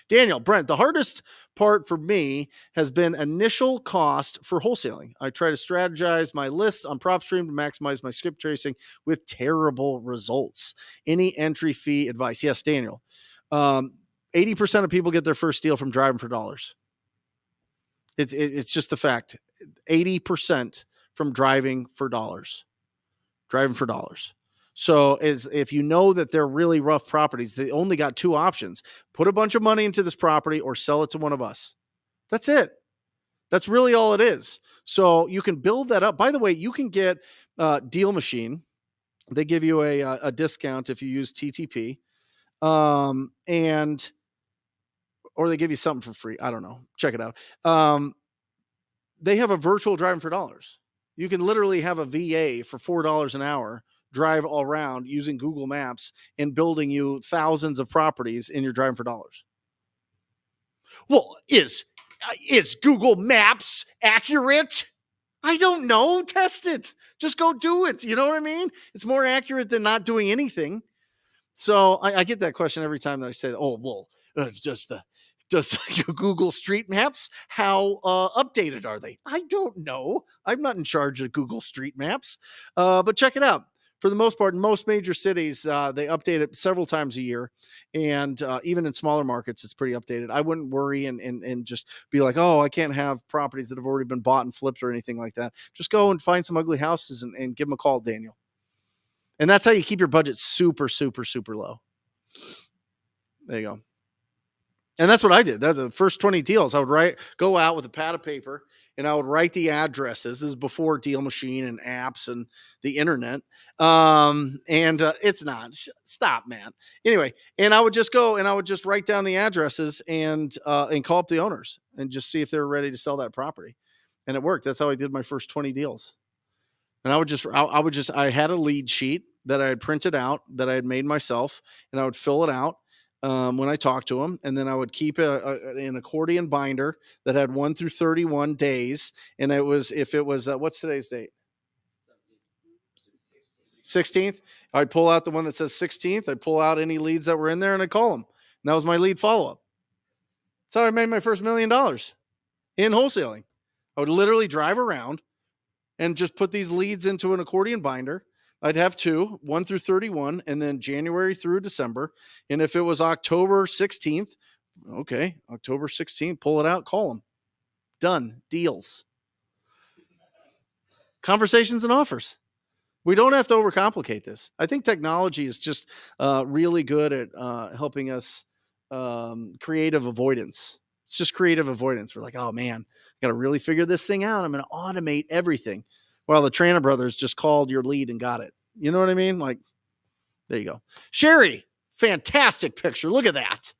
Daniel, Brent, the hardest part for me has been initial cost for wholesaling. I try to strategize my lists on PropStream to maximize my script tracing with terrible results. Any entry fee advice? Yes, Daniel. 80% of people get their first deal from driving for dollars. It's just the fact. 80% from driving for dollars. So if you know that they're really rough properties, they only got 2 options: put a bunch of money into this property or sell it to one of us. That's it. That's really all it is. So you can build that up. By the way, you can get Deal Machine. They give you a discount if you use TTP. Or they give you something for free. I don't know. Check it out. They have a virtual driving for dollars. You can literally have a VA for $4 an hour drive all around using Google Maps and building you thousands of properties in your driving for dollars. Well, is Google Maps accurate? I don't know. Test it. Just go do it. You know what I mean? It's more accurate than not doing anything. So I get that question every time that I say, oh, well, just Google Street Maps, how updated are they? I don't know. I'm not in charge of Google Street Maps, but check it out. For the most part, in most major cities, they update it several times a year. And even in smaller markets, it's pretty updated. I wouldn't worry and just be like, oh, I can't have properties that have already been bought and flipped or anything like that. Just go and find some ugly houses and give them a call, Daniel. And that's how you keep your budget super, super, super low. There you go. And that's what I did. The first 20 deals, I would go out with a pad of paper, and I would write the addresses. This is before Deal Machine and apps and the internet. It's not. Stop, man. Anyway, and I would just go and I would just write down the addresses and call up the owners and just see if they were ready to sell that property. And it worked. That's how I did my first 20 deals. And I had a lead sheet that I had printed out that I had made myself, and I would fill it out. when I talked to them, and then I would keep an accordion binder that had 1 through 31 days. And if it was what's today's date? 16th. I'd pull out the one that says 16th. I'd pull out any leads that were in there, and I'd call them. And that was my lead follow-up. That's how I made my first $1 million in wholesaling. I would literally drive around and just put these leads into an accordion binder. I'd have 2, 1 through 31, and then January through December. And if it was October 16th, okay, October 16th, pull it out, call them. Done. Deals. Conversations and offers. We don't have to overcomplicate this. I think technology is just really good at helping us creative avoidance. It's just creative avoidance. We're like, oh man, I got to really figure this thing out. I'm going to automate everything. Well, the Trainer brothers just called your lead and got it. You know what I mean? Like, there you go. Sherry, fantastic picture. Look at that.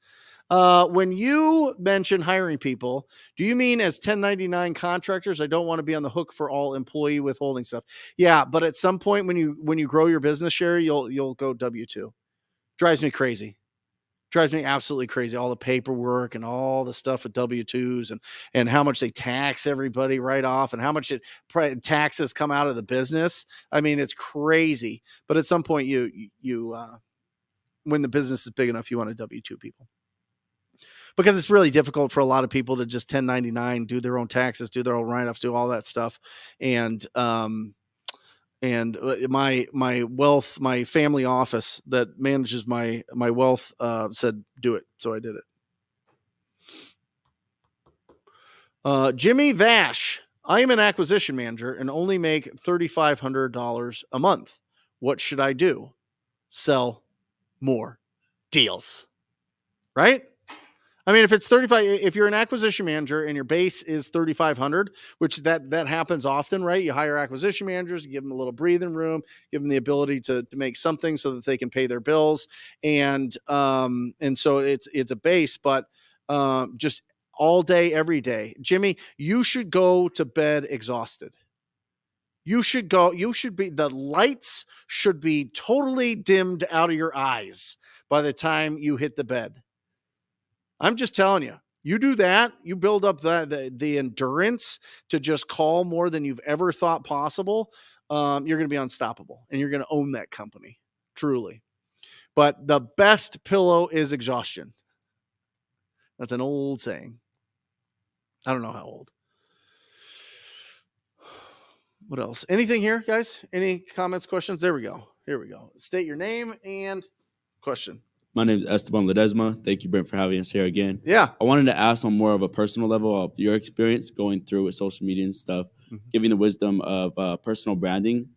When you mention hiring people, do you mean as 1099 contractors? I don't want to be on the hook for all employee withholding stuff. Yeah, but at some point when you grow your business, Sherry, you'll go W-2. Drives me crazy. Drives me absolutely crazy. All the paperwork and all the stuff with W-2s and how much they tax everybody right off and how much taxes come out of the business. I mean, it's crazy. But at some point when the business is big enough, you want to W-2 people. Because it's really difficult for a lot of people to just 1099, do their own taxes, do their own write-offs, do all that stuff. And my wealth, my family office that manages my wealth said, do it. So I did it. Jimmy Vash, I am an acquisition manager and only make $3,500 a month. What should I do? Sell more deals, right? I mean, if it's 35, if you're an acquisition manager and your base is 3,500, which that happens often, right? You hire acquisition managers, you give them a little breathing room, give them the ability to make something so that they can pay their bills. And so it's a base, but just all day, every day. Jimmy, you should go to bed exhausted. The lights should be totally dimmed out of your eyes by the time you hit the bed. I'm just telling you, you do that, you build up the endurance to just call more than you've ever thought possible. You're going to be unstoppable and you're going to own that company, truly. But the best pillow is exhaustion. That's an old saying. I don't know how old. What else? Anything here, guys? Any comments, questions? There we go. Here we go. State your name and question. My name is Esteban Ledesma. Thank you, Brent, for having us here again. Yeah. I wanted to ask on more of a personal level of your experience going through with social media and stuff, giving the wisdom of personal branding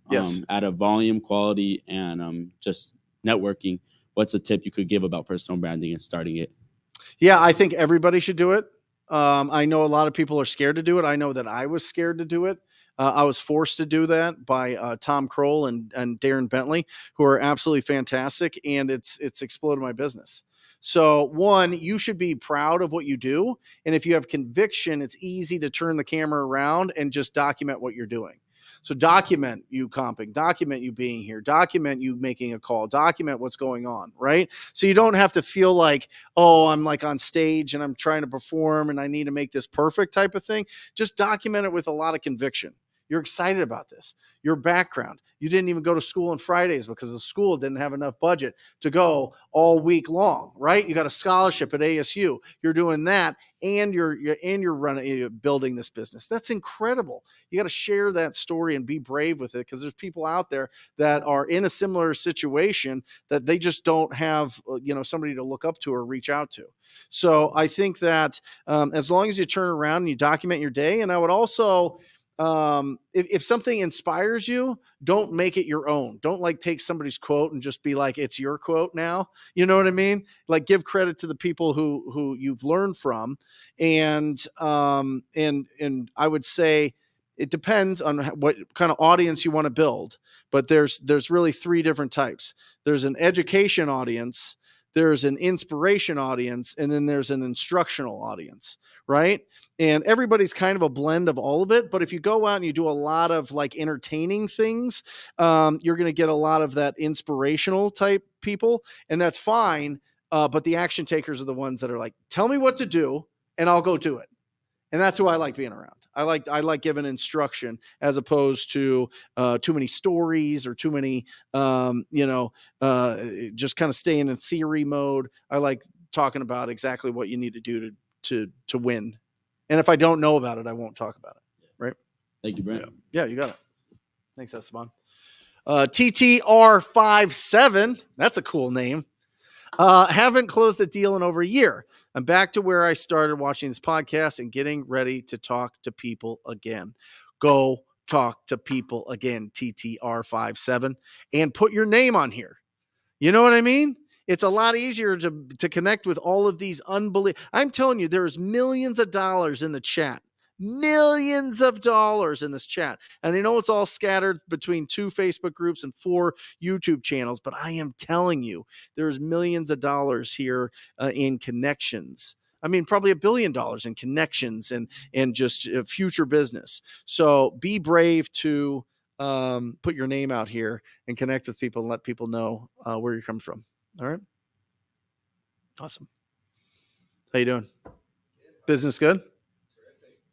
at a volume, quality, and just networking. What's a tip you could give about personal branding and starting it? Yeah, I think everybody should do it. I know a lot of people are scared to do it. I know that I was scared to do it. I was forced to do that by Tom Kroll and Darren Bentley, who are absolutely fantastic, and it's exploded my business. So one, you should be proud of what you do, and if you have conviction, it's easy to turn the camera around and just document what you're doing. So document you comping, document you being here, document you making a call, document what's going on, right? So you don't have to feel like, oh, I'm like on stage and I'm trying to perform and I need to make this perfect type of thing. Just document it with a lot of conviction. You're excited about this. Your background. You didn't even go to school on Fridays because the school didn't have enough budget to go all week long, right? You got a scholarship at ASU. You're doing that, and you're building this business. That's incredible. You got to share that story and be brave with it because there's people out there that are in a similar situation that they just don't have, somebody to look up to or reach out to. So I think that as long as you turn around and you document your day, and I would also. If something inspires you, don't make it your own. Don't like take somebody's quote and just be like, it's your quote now. You know what I mean? Like give credit to the people who you've learned from. And I would say it depends on what kind of audience you want to build, but there's really 3 different types. There's an education audience, there's an inspiration audience, and then there's an instructional audience, right? And everybody's kind of a blend of all of it. But if you go out and you do a lot of like entertaining things, you're going to get a lot of that inspirational type people, and that's fine. but the action takers are the ones that are like, tell me what to do and I'll go do it. And that's who I like being around. I like giving instruction as opposed to too many stories or too many, just kind of staying in theory mode. I like talking about exactly what you need to do to win. And if I don't know about it, I won't talk about it. Right. Thank you, Brent. Yeah, you got it. Thanks, Esteban. TTR57. That's a cool name. Haven't closed a deal in over a year. I'm back to where I started watching this podcast and getting ready to talk to people again. Go talk to people again, TTR57, and put your name on here. You know what I mean? It's a lot easier to connect with all of these I'm telling you, there's millions of dollars in the chat. Millions of dollars in this chat. And I know it's all scattered between 2 Facebook groups and 4 YouTube channels, but I am telling you, there's millions of dollars here in connections. I mean, probably $1 billion in connections and just future business. So be brave to put your name out here and connect with people and let people know where you're coming from. All right. Awesome. How you doing? Business good?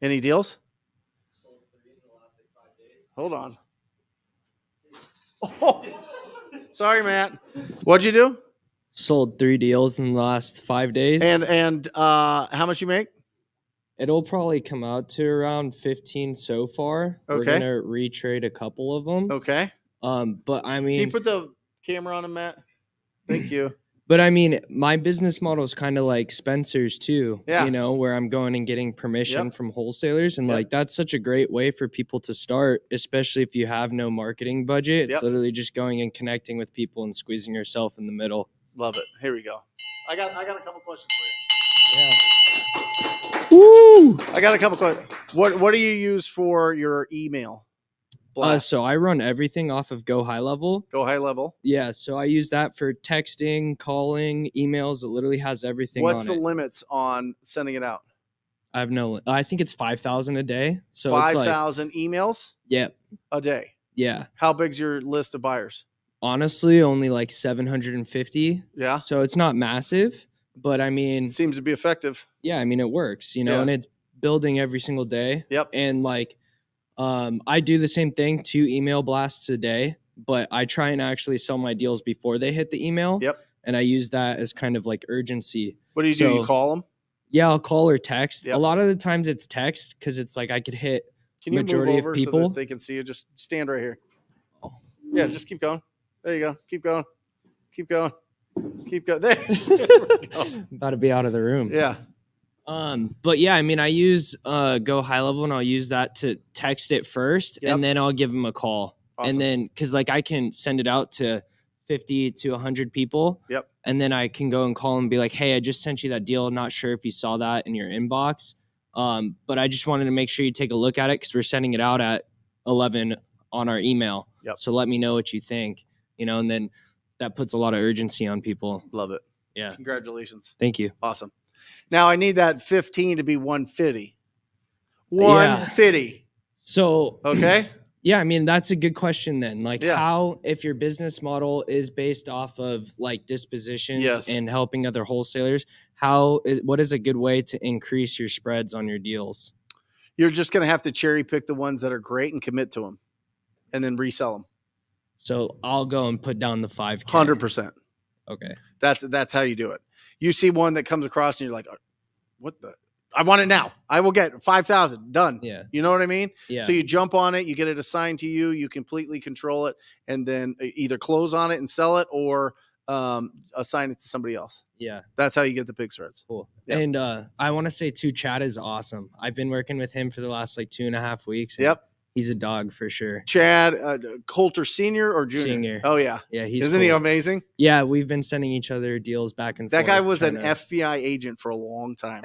Any deals? Sold 3 in the last 5 days. Hold on. Oh, sorry, Matt. What'd you do? Sold 3 deals in the last 5 days. And how much you make? It'll probably come out to around 15 so far. Okay. We're gonna retrade a couple of them. Okay. But I Can mean, you put the camera on him, Matt? Thank you. but I mean, my business model is kind of like Spencer's too. Yeah. You know, where I'm going and getting permission Yep. from wholesalers, and Yep. like that's such a great way for people to start, especially if you have no marketing budget. It's Yep. literally just going and connecting with people and squeezing yourself in the middle. Love it. Here we go. I got a couple questions for you. Yeah. Woo! I got a couple questions. What do you use for your email? Blast? So I run everything off of Go High Level. Go high level. Yeah, so I use that for texting, calling, emails. It literally has everything What's on the it. limits on sending it out? I think it's 5,000 a day. So it's like 5,000 emails yeah, a day. yeah. How big's your list of buyers? Honestly, only like 750. Yeah. So it's not massive, but I mean, It seems to be effective. yeah, I mean it works, you know, Yeah. and it's building every single day. Yep. And like I do the same thing, 2 email blasts a day, but I try and actually sell my deals before they hit the email. Yep. And I use that as kind of like urgency. What do? You So- call them? Yeah, I'll call or text. Yep. A lot of the times it's text because it's like I could hit Can you majority move of over so people. that they can see you? Just stand right here. Yeah, just keep going. There you go. Keep going. Keep going. Keep going. There. There we go. about to be out of the room. Yeah. But yeah, I mean, I use Go High Level, and I'll use that to text it first, Yep. and then I'll give them a call, Awesome. and then because like I can send it out to 50 to 100 people. Yep. And then I can go and call them and be like, hey, I just sent you that deal. Not sure if you saw that in your inbox. But I just wanted to make sure you take a look at it because we're sending it out at 11 on our email. Yep. So let me know what you think, you know, and then that puts a lot of urgency on people. Love it. Yeah. Congratulations. Thank you. Awesome. Now I need that 15 to be 150. Yeah. 150. So, Okay. yeah, I mean, that's a good question then. Like Yeah. how, if your business model is based off of like dispositions Yes. and helping other wholesalers, what is a good way to increase your spreads on your deals? You're just going to have to cherry pick the ones that are great and commit to them and then resell them. So I'll go and put down the 5K. 100%. Okay. That's how you do it. You see one that comes across and you're like, what the? I want it now. I will get 5,000 done. Yeah. You know what I mean? Yeah. So you jump on it, you get it assigned to you, you completely control it, and then either close on it and sell it or assign it to somebody else. Yeah. That's how you get the big spreads. Cool. Yep. And I want to say too, Chad is awesome. I've been working with him for the last like 2.5 weeks. and Yep. He's a dog for sure. Chad, Coulter Senior or Junior? Senior. Oh, yeah. Yeah. He's Isn't he cool. amazing? Yeah. We've been sending each other deals back and forth. That guy was an trying to- FBI agent for a long time.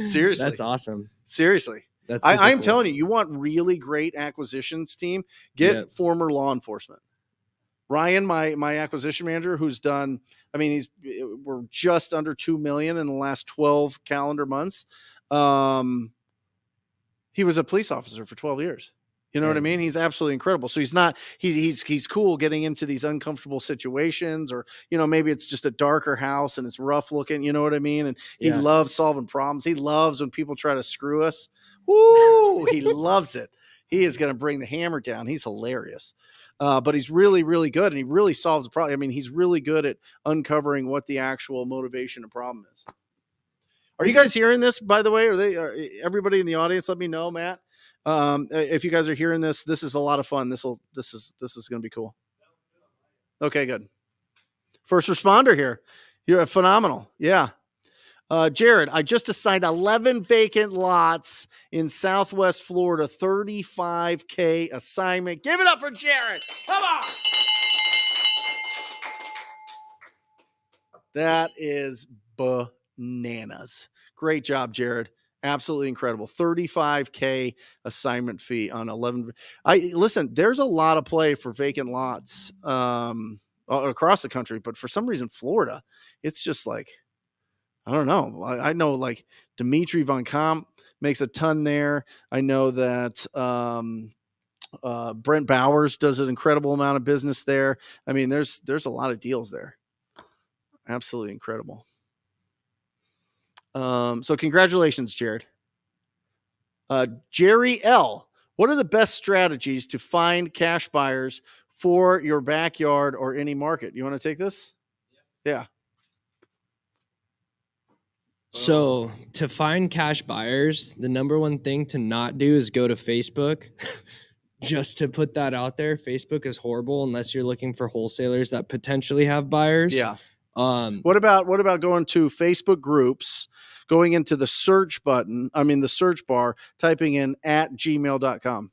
Seriously. That's awesome. Seriously. That's I'm cool. telling you, you want really great acquisitions team, get Yep. former law enforcement. Ryan, my acquisition manager, who's done, I mean, we're just under 2 million in the last 12 calendar months. He was a police officer for 12 years. You know what I mean? He's absolutely incredible. So he's cool getting into these uncomfortable situations, or, maybe it's just a darker house and it's rough looking, you know what I mean? And he loves solving problems. He loves when people try to screw us. Woo! He loves it. He is going to bring the hammer down. He's hilarious. But he's really, really good, and he really solves the problem. I mean, he's really good at uncovering what the actual motivation and problem is. Are you guys hearing this, by the way? Are everybody in the audience? Let me know, Matt. If you guys are hearing this, this is a lot of fun. This is going to be cool. Okay, good. First responder here. You're phenomenal. Yeah. Jared, I just assigned 11 vacant lots in Southwest Florida, $35,000 assignment. Give it up for Jared. Come on. That is bananas. Great job, Jared. Absolutely incredible. $35,000 assignment fee on 11. Listen, there's a lot of play for vacant lots across the country, but for some reason, Florida, it's just like, I don't know. I know like Dimitri Von Kamp makes a ton there. I know that Brent Bowers does an incredible amount of business there. I mean, there's a lot of deals there. Absolutely incredible. So congratulations, Jared. Jerry L. What are the best strategies to find cash buyers for your backyard or any market? You want to take this? Yeah. So to find cash buyers, the number one thing to not do is go to Facebook. Just to put that out there, Facebook is horrible unless you're looking for wholesalers that potentially have buyers. Yeah. What about going to Facebook groups, going into the search button, the search bar, typing in @gmail.com?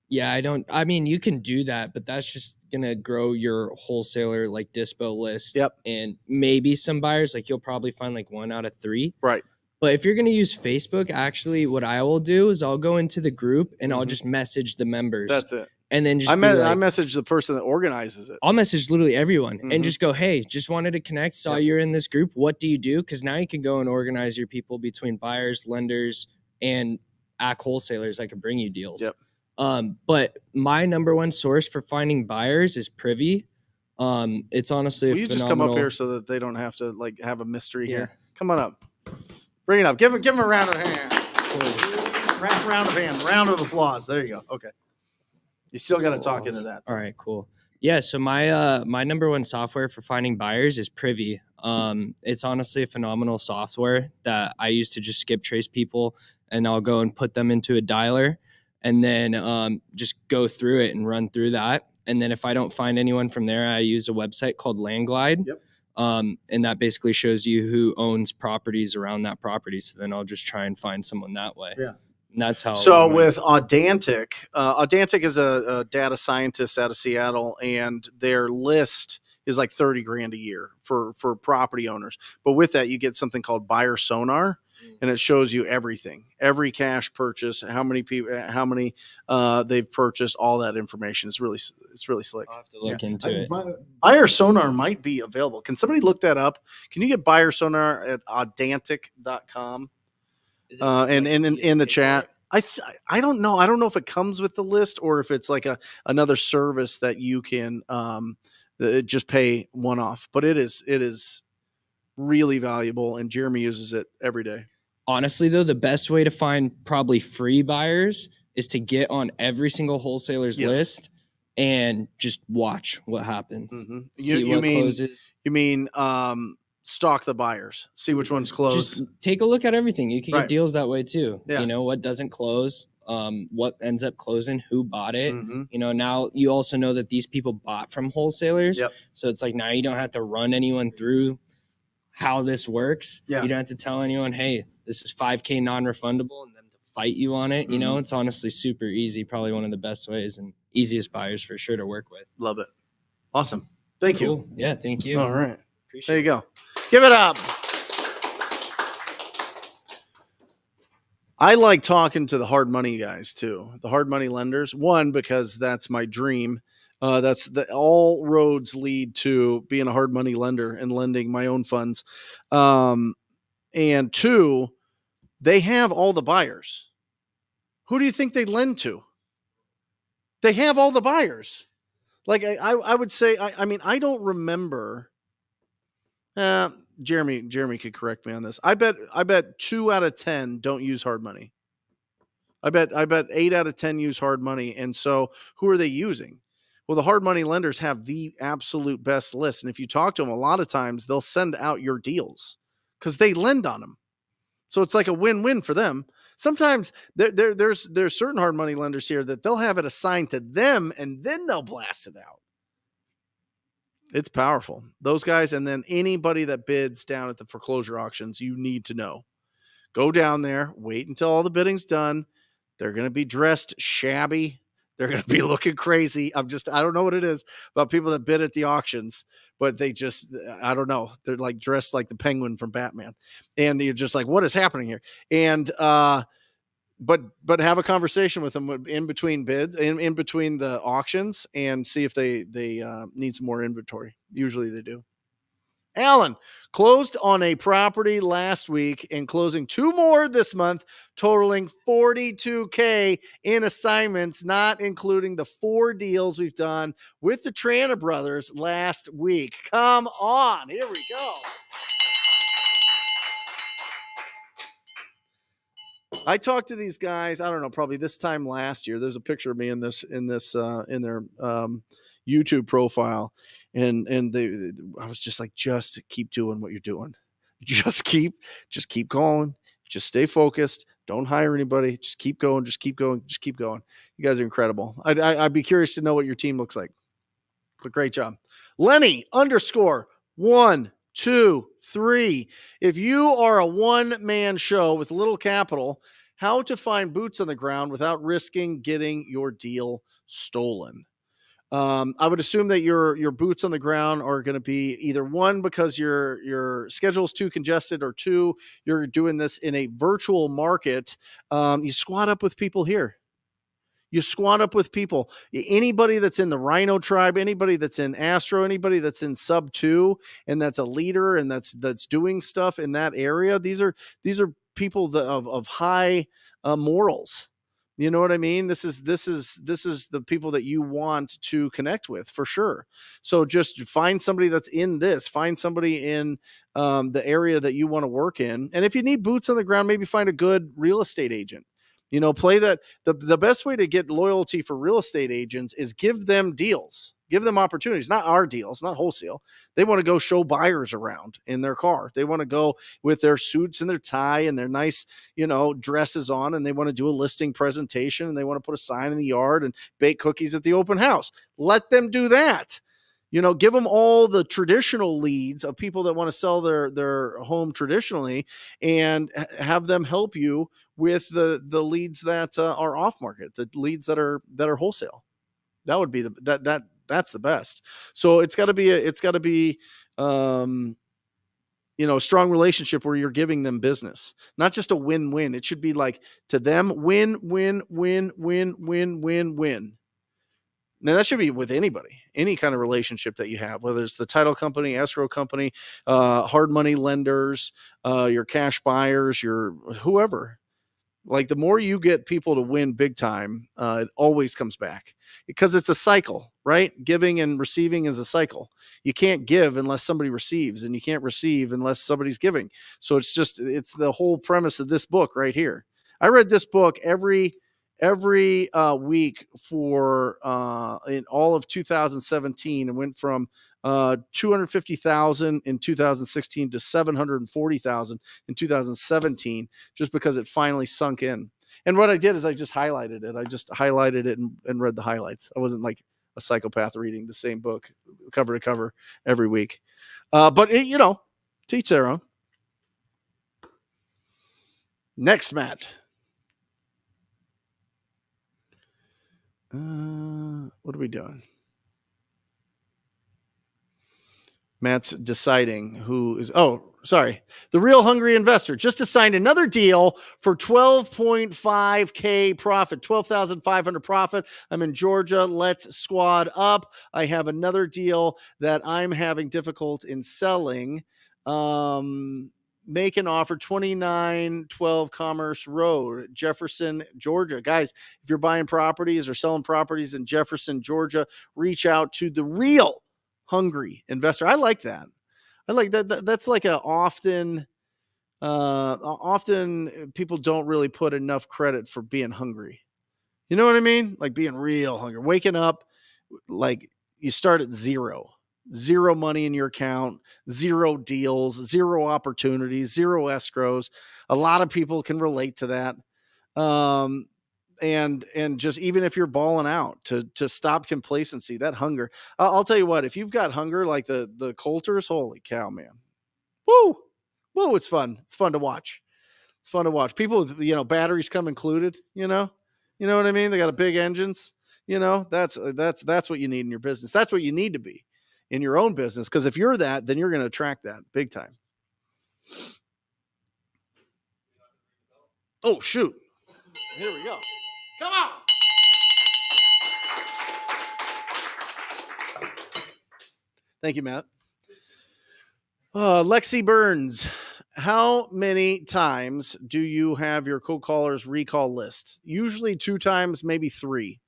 Yeah, I mean, you can do that, but that's just going to grow your wholesaler like dispo list. Yep. And maybe some buyers, like you'll probably find like 1 out of 3. Right. But if you're going to use Facebook, actually what I will do is I'll go into the group and I'll just message the members. That's it. And then just I message the person that organizes it. I'll message literally everyone and just go, hey, just wanted to connect. Saw you're in this group. What do you do? Because now you can go and organize your people between buyers, lenders, and wholesalers that can bring you deals. Yep. But my number one source for finding buyers is Privy. It's honestly Will you just come up here so that they don't have to like have a mystery here? Come on up. Bring it up. Give him a round of hand. Round of applause. There you go. Okay. You still got to talk into that. All right, cool. Yeah, so my number one software for finding buyers is Privy. It's honestly a phenomenal software that I use to just skip trace people, and I'll go and put them into a dialer, and then just go through it and run through that. And then if I don't find anyone from there, I use a website called Landglide. Yep. And that basically shows you who owns properties around that property. So then I'll just try and find someone that way. Yeah. And that's how. So with Audantic, Audantic is a data scientist out of Seattle, and their list is like $30,000 a year for property owners. But with that, you get something called Buyer Sonar, and it shows you everything, every cash purchase, how many people, they've purchased, all that information. It's really slick. I'll have to look into it. Buyer Sonar might be available. Can somebody look that up? Can you get Buyer Sonar at audantic.com? And in the chat, I don't know. I don't know if it comes with the list or if it's like another service that you can just pay one off. But it is really valuable, and Jeremy uses it every day. Honestly, though, the best way to find probably free buyers is to get on every single wholesaler's list and just watch what happens. Mm-hmm. See what closes. You mean stalk the buyers, see which ones close. Just take a look at everything. You can get deals that way too. Yeah. You know, what doesn't close, what ends up closing, who bought it. Mm-hmm. You know, now you also know that these people bought from wholesalers. Yep. So it's like now you don't have to run anyone through how this works. Yeah. You don't have to tell anyone, hey, this is $5,000 non-refundable, and them to fight you on it. You know, it's honestly super easy. Probably one of the best ways and easiest buyers for sure to work with. Love it. Awesome. Thank you. Yeah, thank you. All right. Appreciate There you go. Give it up. I like talking to the hard money guys too, the hard money lenders. One, because that's my dream. All roads lead to being a hard money lender and lending my own funds. And two, they have all the buyers. Who do you think they lend to? They have all the buyers. Like I would say, I mean, I don't remember. Jeremy could correct me on this. I bet 2 out of 10 don't use hard money. I bet 8 out of 10 use hard money. And so who are they using? Well, the hard money lenders have the absolute best list. And if you talk to them, a lot of times they'll send out your deals because they lend on them. So it's like a win-win for them. Sometimes there's certain hard money lenders here that they'll have it assigned to them and then they'll blast it out. It's powerful. Those guys, and then anybody that bids down at the foreclosure auctions, you need to know. Go down there, wait until all the bidding's done. They're going to be dressed shabby. They're going to be looking crazy. I don't know what it is about people that bid at the auctions, but I don't know. They're like dressed like the Penguin from Batman. And you're just like, what is happening here? And, but have a conversation with them in between bids, in between the auctions, and see if they need some more inventory. Usually they do. Alan closed on a property last week and closing 2 more this month, totaling $42K in assignments, not including the 4 deals we've done with the Trana brothers last week. Come on. Here we go. I talked to these guys, I don't know, probably this time last year. There's a picture of me in their YouTube profile. And I was just like, just keep doing what you're doing. Just keep going. Just stay focused. Don't hire anybody. Just keep going. Just keep going. Just keep going. You guys are incredible. I'd be curious to know what your team looks like. But great job. Lenny _123. If you are a one-man show with little capital, how to find boots on the ground without risking getting your deal stolen. I would assume that your boots on the ground are going to be either 1, because your schedule is too congested, or 2, you're doing this in a virtual market. You squat up with people here. You squat up with people. Anybody that's in the Rhino Tribe, anybody that's in Astro, anybody that's in subto, and that's a leader and that's doing stuff in that area. These are people of high morals. You know what I mean? This is the people that you want to connect with for sure. So just find somebody that's in this, find somebody in the area that you want to work in. And if you need boots on the ground, maybe find a good real estate agent. You know, play that. The best way to get loyalty for real estate agents is give them deals, give them opportunities, not our deals, not wholesale. They want to go show buyers around in their car. They want to go with their suits and their tie and their nice, dresses on, and they want to do a listing presentation, and they want to put a sign in the yard and bake cookies at the open house. Let them do that. Give them all the traditional leads of people that want to sell their home traditionally, and have them help you with the leads that are off market, the leads that are wholesale. That would be that's the best. So it's got to be a strong relationship where you're giving them business, not just a win-win. It should be like, to them, win, win, win, win, win, win, win. Now that should be with anybody, any kind of relationship that you have, whether it's the title company, escrow company, hard money lenders, your cash buyers, your whoever. Like, the more you get people to win big time, it always comes back, because it's a cycle, right? Giving and receiving is a cycle. You can't give unless somebody receives, and you can't receive unless somebody's giving. So it's the whole premise of this book right here. I read this book every week for in all of 2017, and went from 250,000 in 2016 to 740,000 in 2017, just because it finally sunk in. And what I did is I just highlighted it. I just highlighted it and read the highlights. I wasn't like a psychopath reading the same book cover to cover every week. But teach their own. Next, Matt. What are we doing? Matt's deciding who is. Oh, sorry. The Real Hungry Investor just assigned another deal for 12.5K profit, 12,500 profit. I'm in Georgia. Let's squad up. I have another deal that I'm having difficult in selling. make an offer, 2912 Commerce Road, Jefferson, Georgia. Guys, if you're buying properties or selling properties in Jefferson, Georgia, reach out to the real hungry investor. I like that. I like that. That's like a often people don't really put enough credit for being hungry. You know what I mean? Like being real hungry, waking up, like you start at zero money in your account, 0 deals, 0 opportunities, 0 escrows. A lot of people can relate to that. And just, even if you're balling out, to stop complacency, that hunger. I'll tell you what, if you've got hunger, like the Coulters, holy cow, man. Woo. It's fun. It's fun to watch. It's fun to watch people with, batteries come included, you know what I mean? They got a big engines, that's what you need in your business. That's what you need to be in your own business. Cause if you're that, then you're going to attract that big time. Oh, shoot. Here we go. Come on. Thank you, Matt. Lexi Burns, how many times do you have your cold callers recall list? Usually 2 times, maybe 3.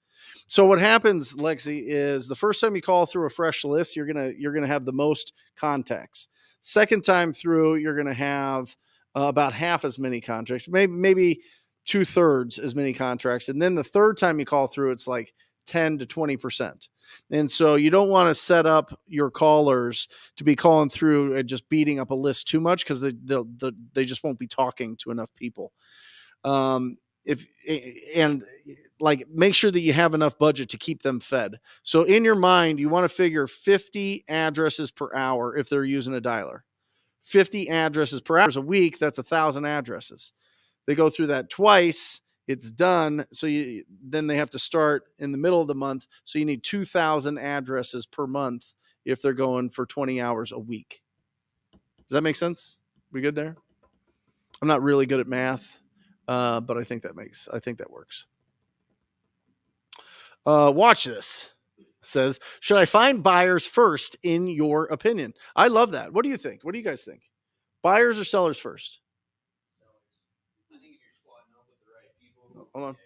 So what happens, Lexi, is the first time you call through a fresh list, you're gonna have the most contacts. Second time through, you're gonna have about half as many contracts, maybe 2/3 as many contracts, and then the third time you call through, it's like 10 to 20%. And so you don't want to set up your callers to be calling through and just beating up a list too much, because they just won't be talking to enough people. Make sure that you have enough budget to keep them fed. So in your mind, you want to figure 50 addresses per hour if they're using a dialer. 50 addresses per hour a week, that's 1,000 addresses. They go through that twice, it's done. So then they have to start in the middle of the month. So you need 2,000 addresses per month if they're going for 20 hours a week. Does that make sense? We good there? I'm not really good at math, but I think that works. Watch this. Says, should I find buyers first in your opinion? I love that. What do you think? What do you guys think? Buyers or sellers first? Hold on.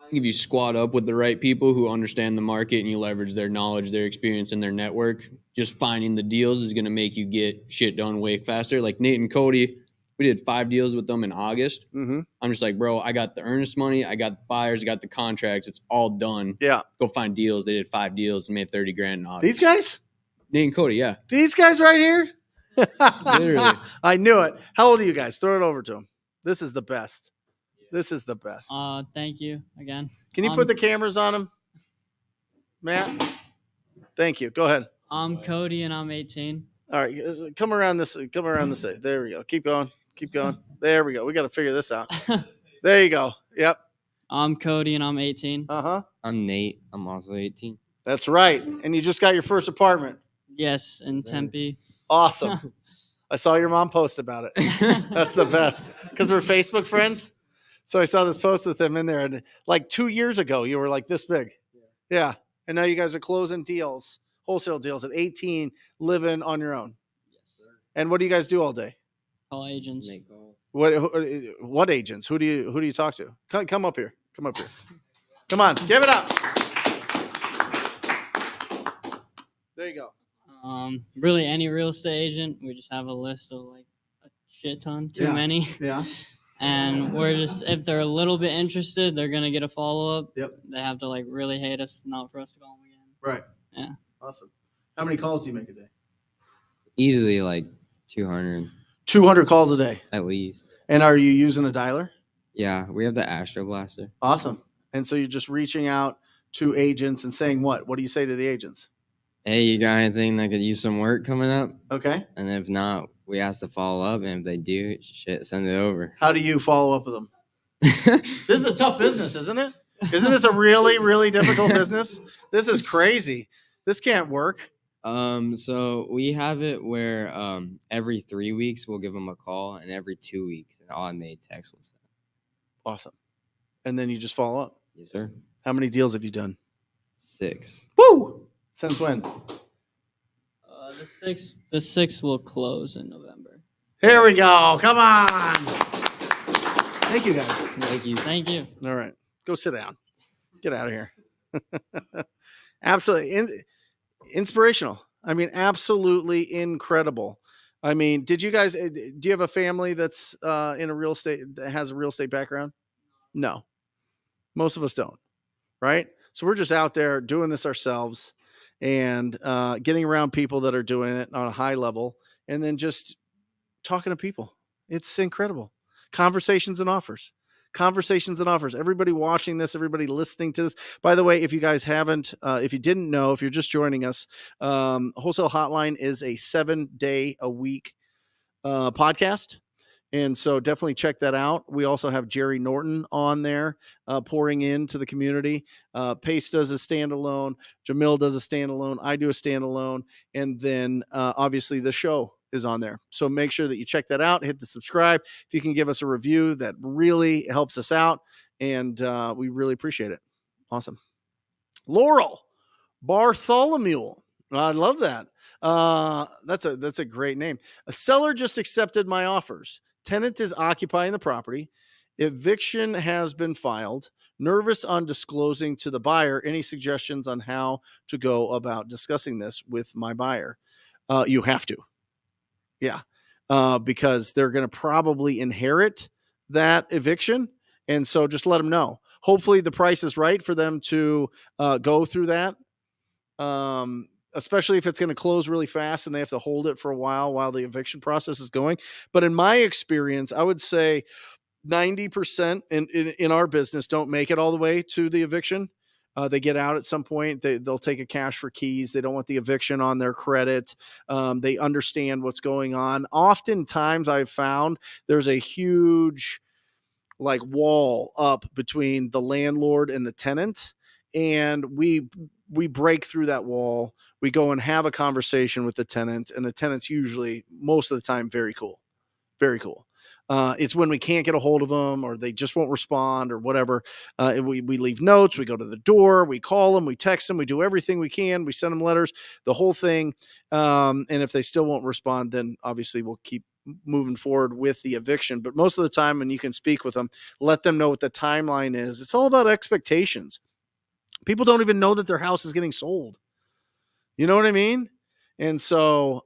I think if you squad up with the right people who understand the market and you leverage their knowledge, their experience, and their network, just finding the deals is going to make you get shit done way faster. Like Nate and Cody, we did 5 deals with them in August. Mm-hmm. I'm just like, bro, I got the earnest money, I got the buyers, I got the contracts. It's all done. Yeah. Go find deals. They did 5 deals and made $30,000 in August. These guys? Nate and Cody, yeah. These guys right here? Literally. I knew it. How old are you guys? Throw it over to them. This is the best. This is the best. Thank you again. Can you put the cameras on them, Matt? Thank you. Go ahead. I'm Cody and I'm 18. All right, come around this way. There we go. Keep going. There we go. We got to figure this out. There you go. Yep. I'm Cody and I'm 18. I'm Nate. I'm also 18. That's right. And you just got your first apartment. Yes, in Tempe. Awesome. I saw your mom post about it. That's the best, because we're Facebook friends. So I saw this post with them in there, and like 2 years ago, you were like this big. Yeah. And now you guys are closing deals, wholesale deals at 18, living on your own. Yes, sir. And what do you guys do all day? Call agents. What agents? Who do you talk to? Come up here. Come on, give it up. There you go. Really any real estate agent. We just have a list of like a shit ton, too many. Yeah. And we're just, if they're a little bit interested, they're going to get a follow-up. Yep. They have to like really hate us, not for us to call them again. Right. Yeah. Awesome. How many calls do you make a day? Easily like 200 200 calls a day. at least. And are you using a dialer? Yeah, we have the Astro Blaster. Awesome. And so you're just reaching out to agents and saying what? What do you say to the agents? Hey, you got anything that could use some work coming up? Okay. And if not, we ask to follow up. And if they do, shit, send it over. How do you follow up with them? This is a tough business, isn't it? Isn't this a really, really difficult business? This is crazy. This can't work. So we have it where every 3 weeks we'll give them a call, and every 2 weeks an automated text will send. Awesome. And then you just follow up. Yes, sir. How many deals have you done? 6. Woo! Since when? The 6th will close in November. Here we go. Come on. Thank you, guys. Thank you. All right. Go sit down. Get out of here. Absolutely inspirational. I mean, absolutely incredible. I mean, do you have a family that's in a real estate, that has a real estate background? No. Most of us don't. Right? So we're just out there doing this ourselves and getting around people that are doing it on a high level and then just talking to people. It's incredible. Conversations and offers. Everybody watching this, everybody listening to this. By the way, if you guys haven't, if you didn't know, if you're just joining us, Wholesale Hotline is a 7-day-a-week podcast. And so definitely check that out. We also have Jerry Norton on there pouring into the community. Pace does a standalone. Jamil does a standalone. I do a standalone. And then obviously the show is on there. So make sure that you check that out. Hit the subscribe. If you can give us a review, that really helps us out. And we really appreciate it. Awesome. Laurel Bartholomew. I love that. That's a great name. A seller just accepted my offers. Tenant is occupying the property. Eviction has been filed. Nervous on disclosing to the buyer. Any suggestions on how to go about discussing this with my buyer? You have to. Yeah. Because they're going to probably inherit that eviction. And so just let them know. Hopefully the price is right for them to go through that. Especially if it's going to close really fast and they have to hold it for a while the eviction process is going. But in my experience, I would say 90% in our business don't make it all the way to the eviction. They get out at some point. They'll take a cash for keys. They don't want the eviction on their credit. They understand what's going on. Oftentimes I've found there's a huge wall up between the landlord and the tenant. And we break through that wall. We go and have a conversation with the tenant, and the tenant's usually most of the time very cool. Very cool. It's when we can't get a hold of them or they just won't respond or whatever. We leave notes. We go to the door. We call them. We text them. We do everything we can. We send them letters, the whole thing. And if they still won't respond, then obviously we'll keep moving forward with the eviction. But most of the time when you can speak with them, let them know what the timeline is. It's all about expectations. People don't even know that their house is getting sold. You know what I mean? And so,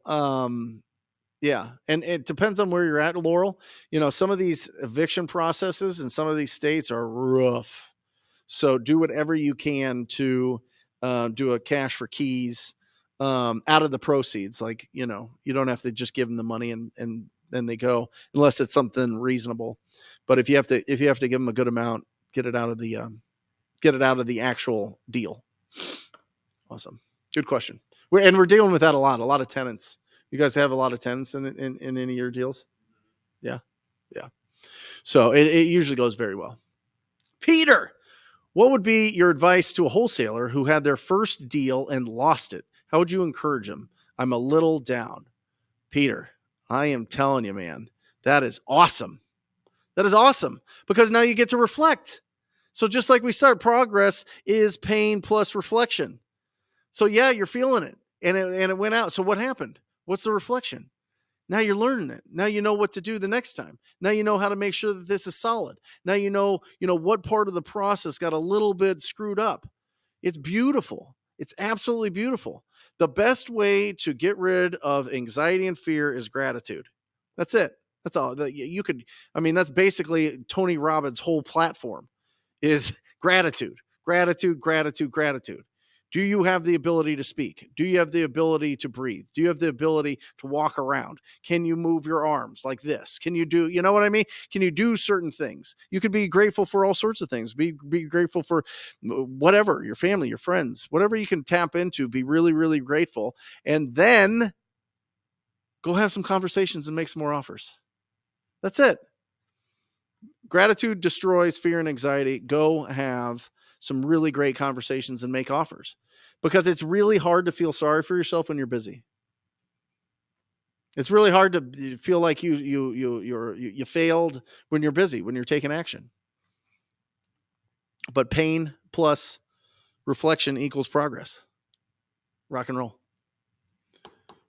yeah. And it depends on where you're at, Laurel. Some of these eviction processes in some of these states are rough. So do whatever you can to do a cash for keys out of the proceeds. You don't have to just give them the money and then they go, unless it's something reasonable. But if you have to give them a good amount, get it out of the actual deal. Awesome. Good question. We're dealing with that a lot. A lot of tenants. You guys have a lot of tenants in any of your deals? Yeah. Yeah. So it usually goes very well. Peter, what would be your advice to a wholesaler who had their first deal and lost it? How would you encourage them? I'm a little down. Peter, I am telling you, man, that is awesome. That is awesome because now you get to reflect. So just like we start, progress is pain plus reflection. So yeah, you're feeling it and it went out. So what happened? What's the reflection? Now you're learning it. Now you know what to do the next time. Now you know how to make sure that this is solid. Now you know what part of the process got a little bit screwed up. It's beautiful. It's absolutely beautiful. The best way to get rid of anxiety and fear is gratitude. That's it. That's all. That's basically Tony Robbins' whole platform is gratitude, gratitude, gratitude, gratitude. Do you have the ability to speak? Do you have the ability to breathe? Do you have the ability to walk around? Can you move your arms like this? Can you do, you know what I mean? Can you do certain things? You could be grateful for all sorts of things. Be grateful for whatever, your family, your friends, whatever you can tap into, be really, really grateful. And then go have some conversations and make some more offers. That's it. Gratitude destroys fear and anxiety. Go have some really great conversations and make offers, because it's really hard to feel sorry for yourself when you're busy. It's really hard to feel like you failed when you're busy, when you're taking action. But pain plus reflection equals progress. Rock and roll.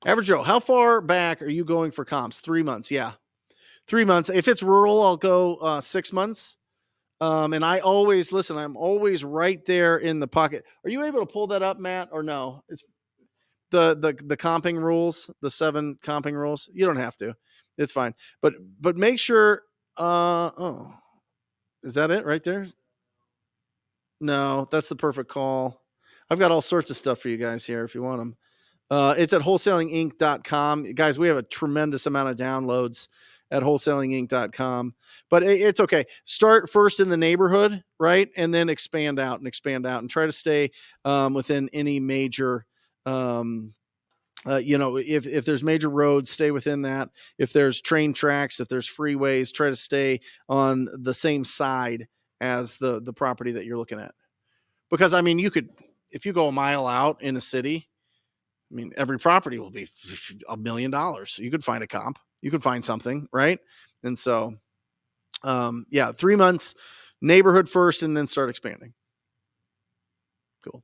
Average Joe, how far back are you going for comps? 3 months. Yeah. 3 months. If it's rural, I'll go 6 months. And I always listen, I'm always right there in the pocket. Are you able to pull that up, Matt, or no? It's the comping rules, the 7 comping rules. You don't have to. It's fine. But make sure is that it right there? No, that's the perfect call. I've got all sorts of stuff for you guys here if you want them. It's at wholesalinginc.com. Guys, we have a tremendous amount of downloads at wholesalinginc.com. But it's okay. Start first in the neighborhood, right? And then expand out and try to stay within any major if there's major roads, stay within that. If there's train tracks, if there's freeways, try to stay on the same side as the property that you're looking at. Because I mean, if you go a mile out in a city, I mean, every property will be $1 million. You could find a comp, you could find something, right? And so, 3 months, neighborhood first, and then start expanding. Cool.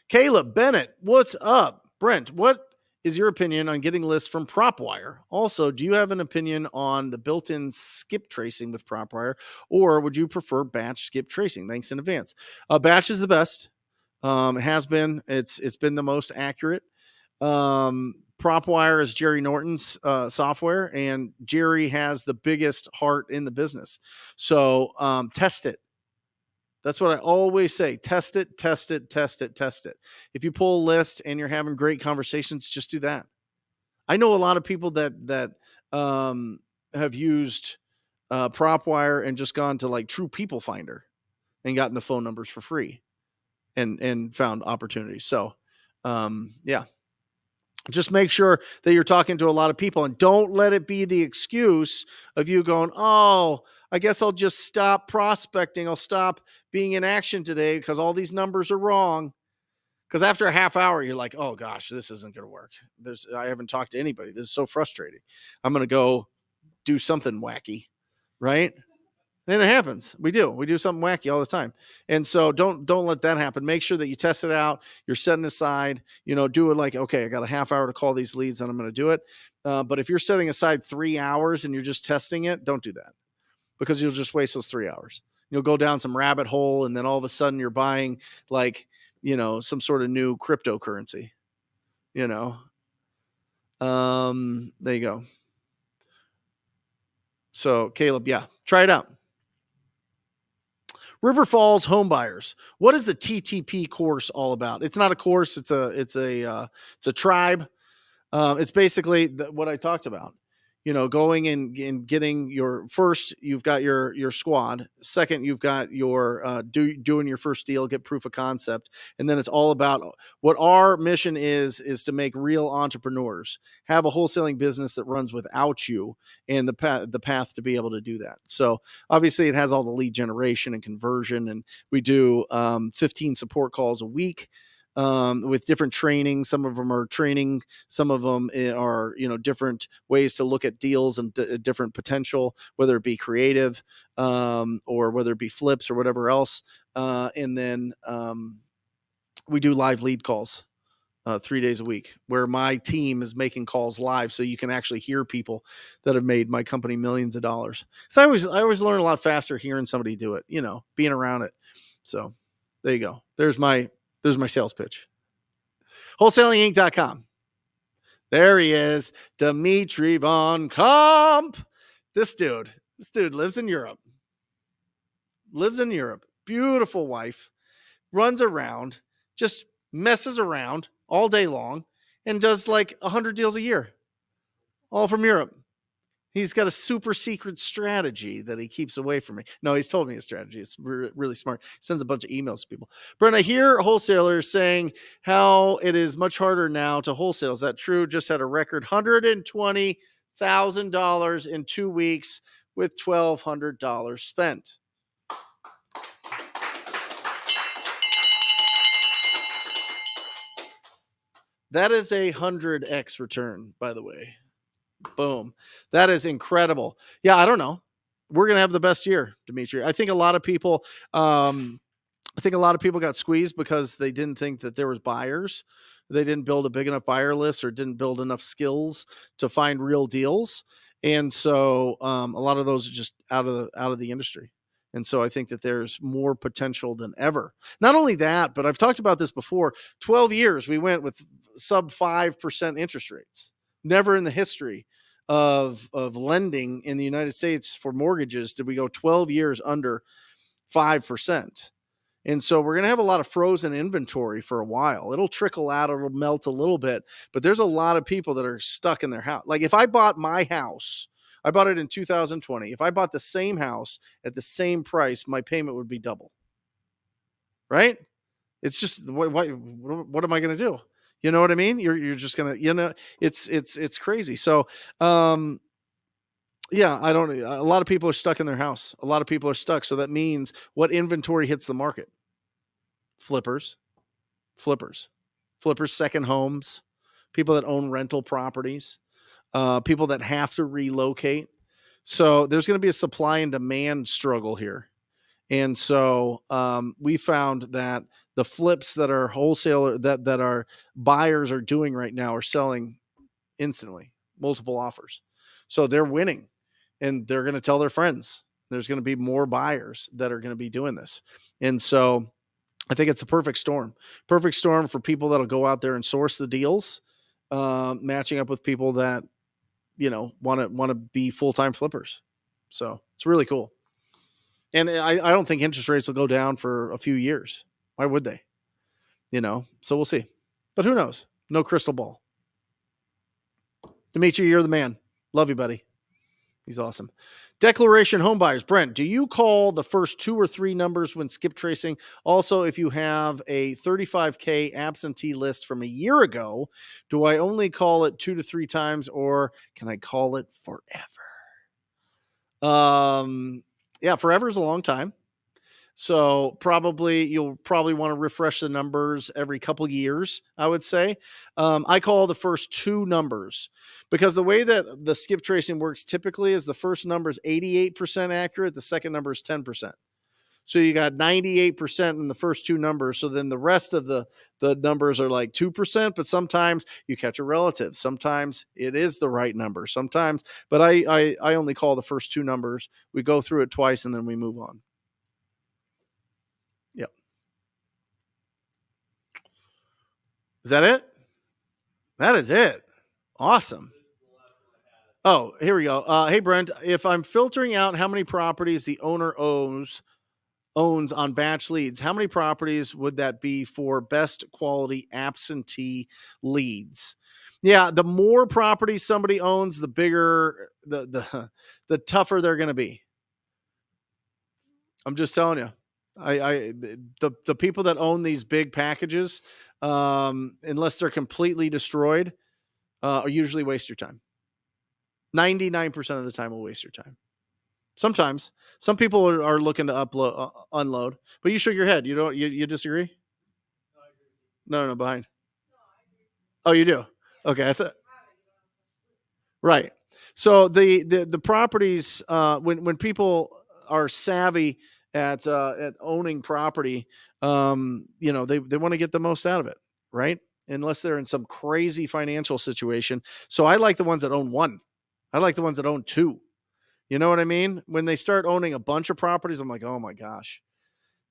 Caleb Bennett, what's up? Brent, what is your opinion on getting lists from PropWire? Also, do you have an opinion on the built-in skip tracing with PropWire, or would you prefer batch skip tracing? Thanks in advance. Batch is the best. It has been. It's been the most accurate. PropWire is Jerry Norton's software, and Jerry has the biggest heart in the business. So test it. That's what I always say. Test it. If you pull a list and you're having great conversations, just do that. I know a lot of people that have used PropWire and just gone to like True People Finder and gotten the phone numbers for free and found opportunities. So, just make sure that you're talking to a lot of people, and don't let it be the excuse of you going, oh, I guess I'll just stop prospecting. I'll stop being in action today because all these numbers are wrong. Because after a half hour, you're like, oh gosh, this isn't going to work. I haven't talked to anybody. This is so frustrating. I'm going to go do something wacky, right? Then it happens. We do something wacky all the time. And so don't let that happen. Make sure that you test it out. You're setting aside, do it like, okay, I got a half hour to call these leads and I'm going to do it. But if you're setting aside 3 hours and you're just testing it, don't do that, because you'll just waste those 3 hours. You'll go down some rabbit hole, and then all of a sudden you're buying some sort of new cryptocurrency, there you go. So Caleb, try it out. River Falls Homebuyers. What is the TTP course all about? It's not a course. It's a tribe. It's basically what I talked about. Going and getting your first, you've got your squad. Second, you've got your doing your first deal, get proof of concept. And then it's all about what our mission is to make real entrepreneurs, have a wholesaling business that runs without you, and the path to be able to do that. So obviously it has all the lead generation and conversion, and we do 15 support calls a week. With different training. Some of them are training. Some of them are, different ways to look at deals and different potential, whether it be creative or whether it be flips or whatever else. And then we do live lead calls 3 days a week, where my team is making calls live, so you can actually hear people that have made my company millions of dollars. So I always learn a lot faster hearing somebody do it, being around it. So there you go. There's my sales pitch. Wholesalinginc.com. There he is. Dimitri Von Kamp. This dude lives in Europe. Beautiful wife. Runs around, just messes around all day long, and does like 100 deals a year. All from Europe. He's got a super secret strategy that he keeps away from me. No, he's told me his strategy. It's really smart. He sends a bunch of emails to people. Brent, I hear wholesalers saying how it is much harder now to wholesale. Is that true? Just had a record $120,000 in 2 weeks with $1,200 spent. That is a 100x return, by the way. Boom. That is incredible. Yeah, I don't know. We're going to have the best year, Dimitri. I think a lot of people got squeezed because they didn't think that there was buyers. They didn't build a big enough buyer list or didn't build enough skills to find real deals. And so a lot of those are just out of the industry. And so I think that there's more potential than ever. Not only that, but I've talked about this before. 12 years we went with sub 5% interest rates. Never in the history of lending in the United States for mortgages did we go 12 years under 5%. And so we're going to have a lot of frozen inventory for a while. It'll trickle out, it'll melt a little bit, but there's a lot of people that are stuck in their house. Like if I bought my house, I bought it in 2020. If I bought the same house at the same price, my payment would be double. Right? It's just what am I going to do? You know what I mean? You're just going to, it's crazy. So, yeah, a lot of people are stuck in their house. A lot of people are stuck. So that means what inventory hits the market? Flippers, second homes, people that own rental properties, people that have to relocate. So there's going to be a supply and demand struggle here. And so we found that the flips that are wholesaler, that our buyers are doing right now are selling instantly, multiple offers. So they're winning. And they're going to tell their friends. There's going to be more buyers that are going to be doing this. And so I think it's a perfect storm for people that'll go out there and source the deals, matching up with people that, want to be full-time flippers. So it's really cool. And I don't think interest rates will go down for a few years. Why would they? So we'll see. But who knows? No crystal ball. Dimitri, you're the man. Love you, buddy. He's awesome. Declaration home buyers. Brent, do you call the first 2 or 3 numbers when skip tracing? Also, if you have a 35K absentee list from a year ago, do I only call it 2 to 3 times or can I call it forever? Yeah, forever is a long time. So you'll probably want to refresh the numbers every couple years, I would say. I call the first 2 numbers because the way that the skip tracing works typically is the first number is 88% accurate. The second number is 10%. So you got 98% in the first 2 numbers. So then the rest of the numbers are like 2%, but sometimes you catch a relative. Sometimes it is the right number. Sometimes, but I only call the first 2 numbers. We go through it twice and then we move on. Yep. Is that it? That is it. Awesome. Oh, here we go. Hey, Brent, if I'm filtering out how many properties the owner owns on batch leads, how many properties would that be for best quality absentee leads? Yeah, the more properties somebody owns, the bigger, the tougher they're going to be. I'm just telling you. The people that own these big packages, unless they're completely destroyed, usually waste your time. 99% of the time will waste your time. Sometimes some people are looking to unload, but you shook your head. You disagree? No, behind. Oh, you do? Okay. I thought. Right. So the properties, when people are savvy at owning property, they want to get the most out of it, right? Unless they're in some crazy financial situation. So I like the ones that own 1. I like the ones that own 2. You know what I mean? When they start owning a bunch of properties, I'm like, oh my gosh,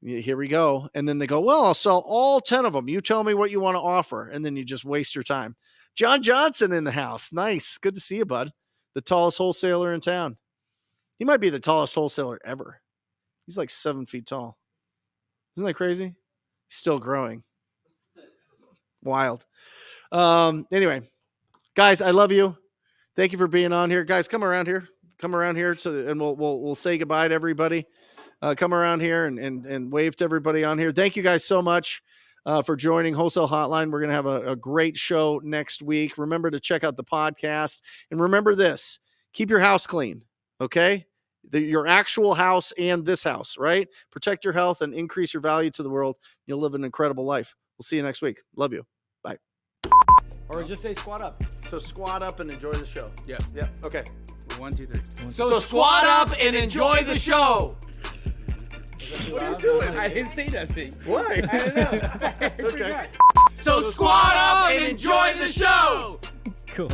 here we go. And then they go, well, I'll sell all 10 of them. You tell me what you want to offer. And then you just waste your time. John Johnson in the house. Nice. Good to see you, bud. The tallest wholesaler in town. He might be the tallest wholesaler ever. He's like 7 feet tall. Isn't that crazy? He's still growing. Wild. Anyway, guys, I love you. Thank you for being on here. Guys, come around here. And we'll say goodbye to everybody. Come around here and wave to everybody on here. Thank you guys so much for joining Wholesale Hotline. We're going to have a great show next week. Remember to check out the podcast. And remember this, keep your house clean, okay? Your actual house and this house, right? Protect your health and increase your value to the world. You'll live an incredible life. We'll see you next week. Love you. Bye. Or just say squat up. So squat up and enjoy the show. Yeah. Okay. 1, 2, 3. So squat up and enjoy the show. What are you doing? I didn't say nothing. Why? I don't know. Okay. So squad up and enjoy the show. Cool.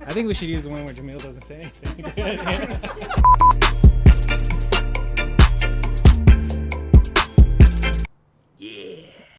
I think we should use the one where Jamil doesn't say anything.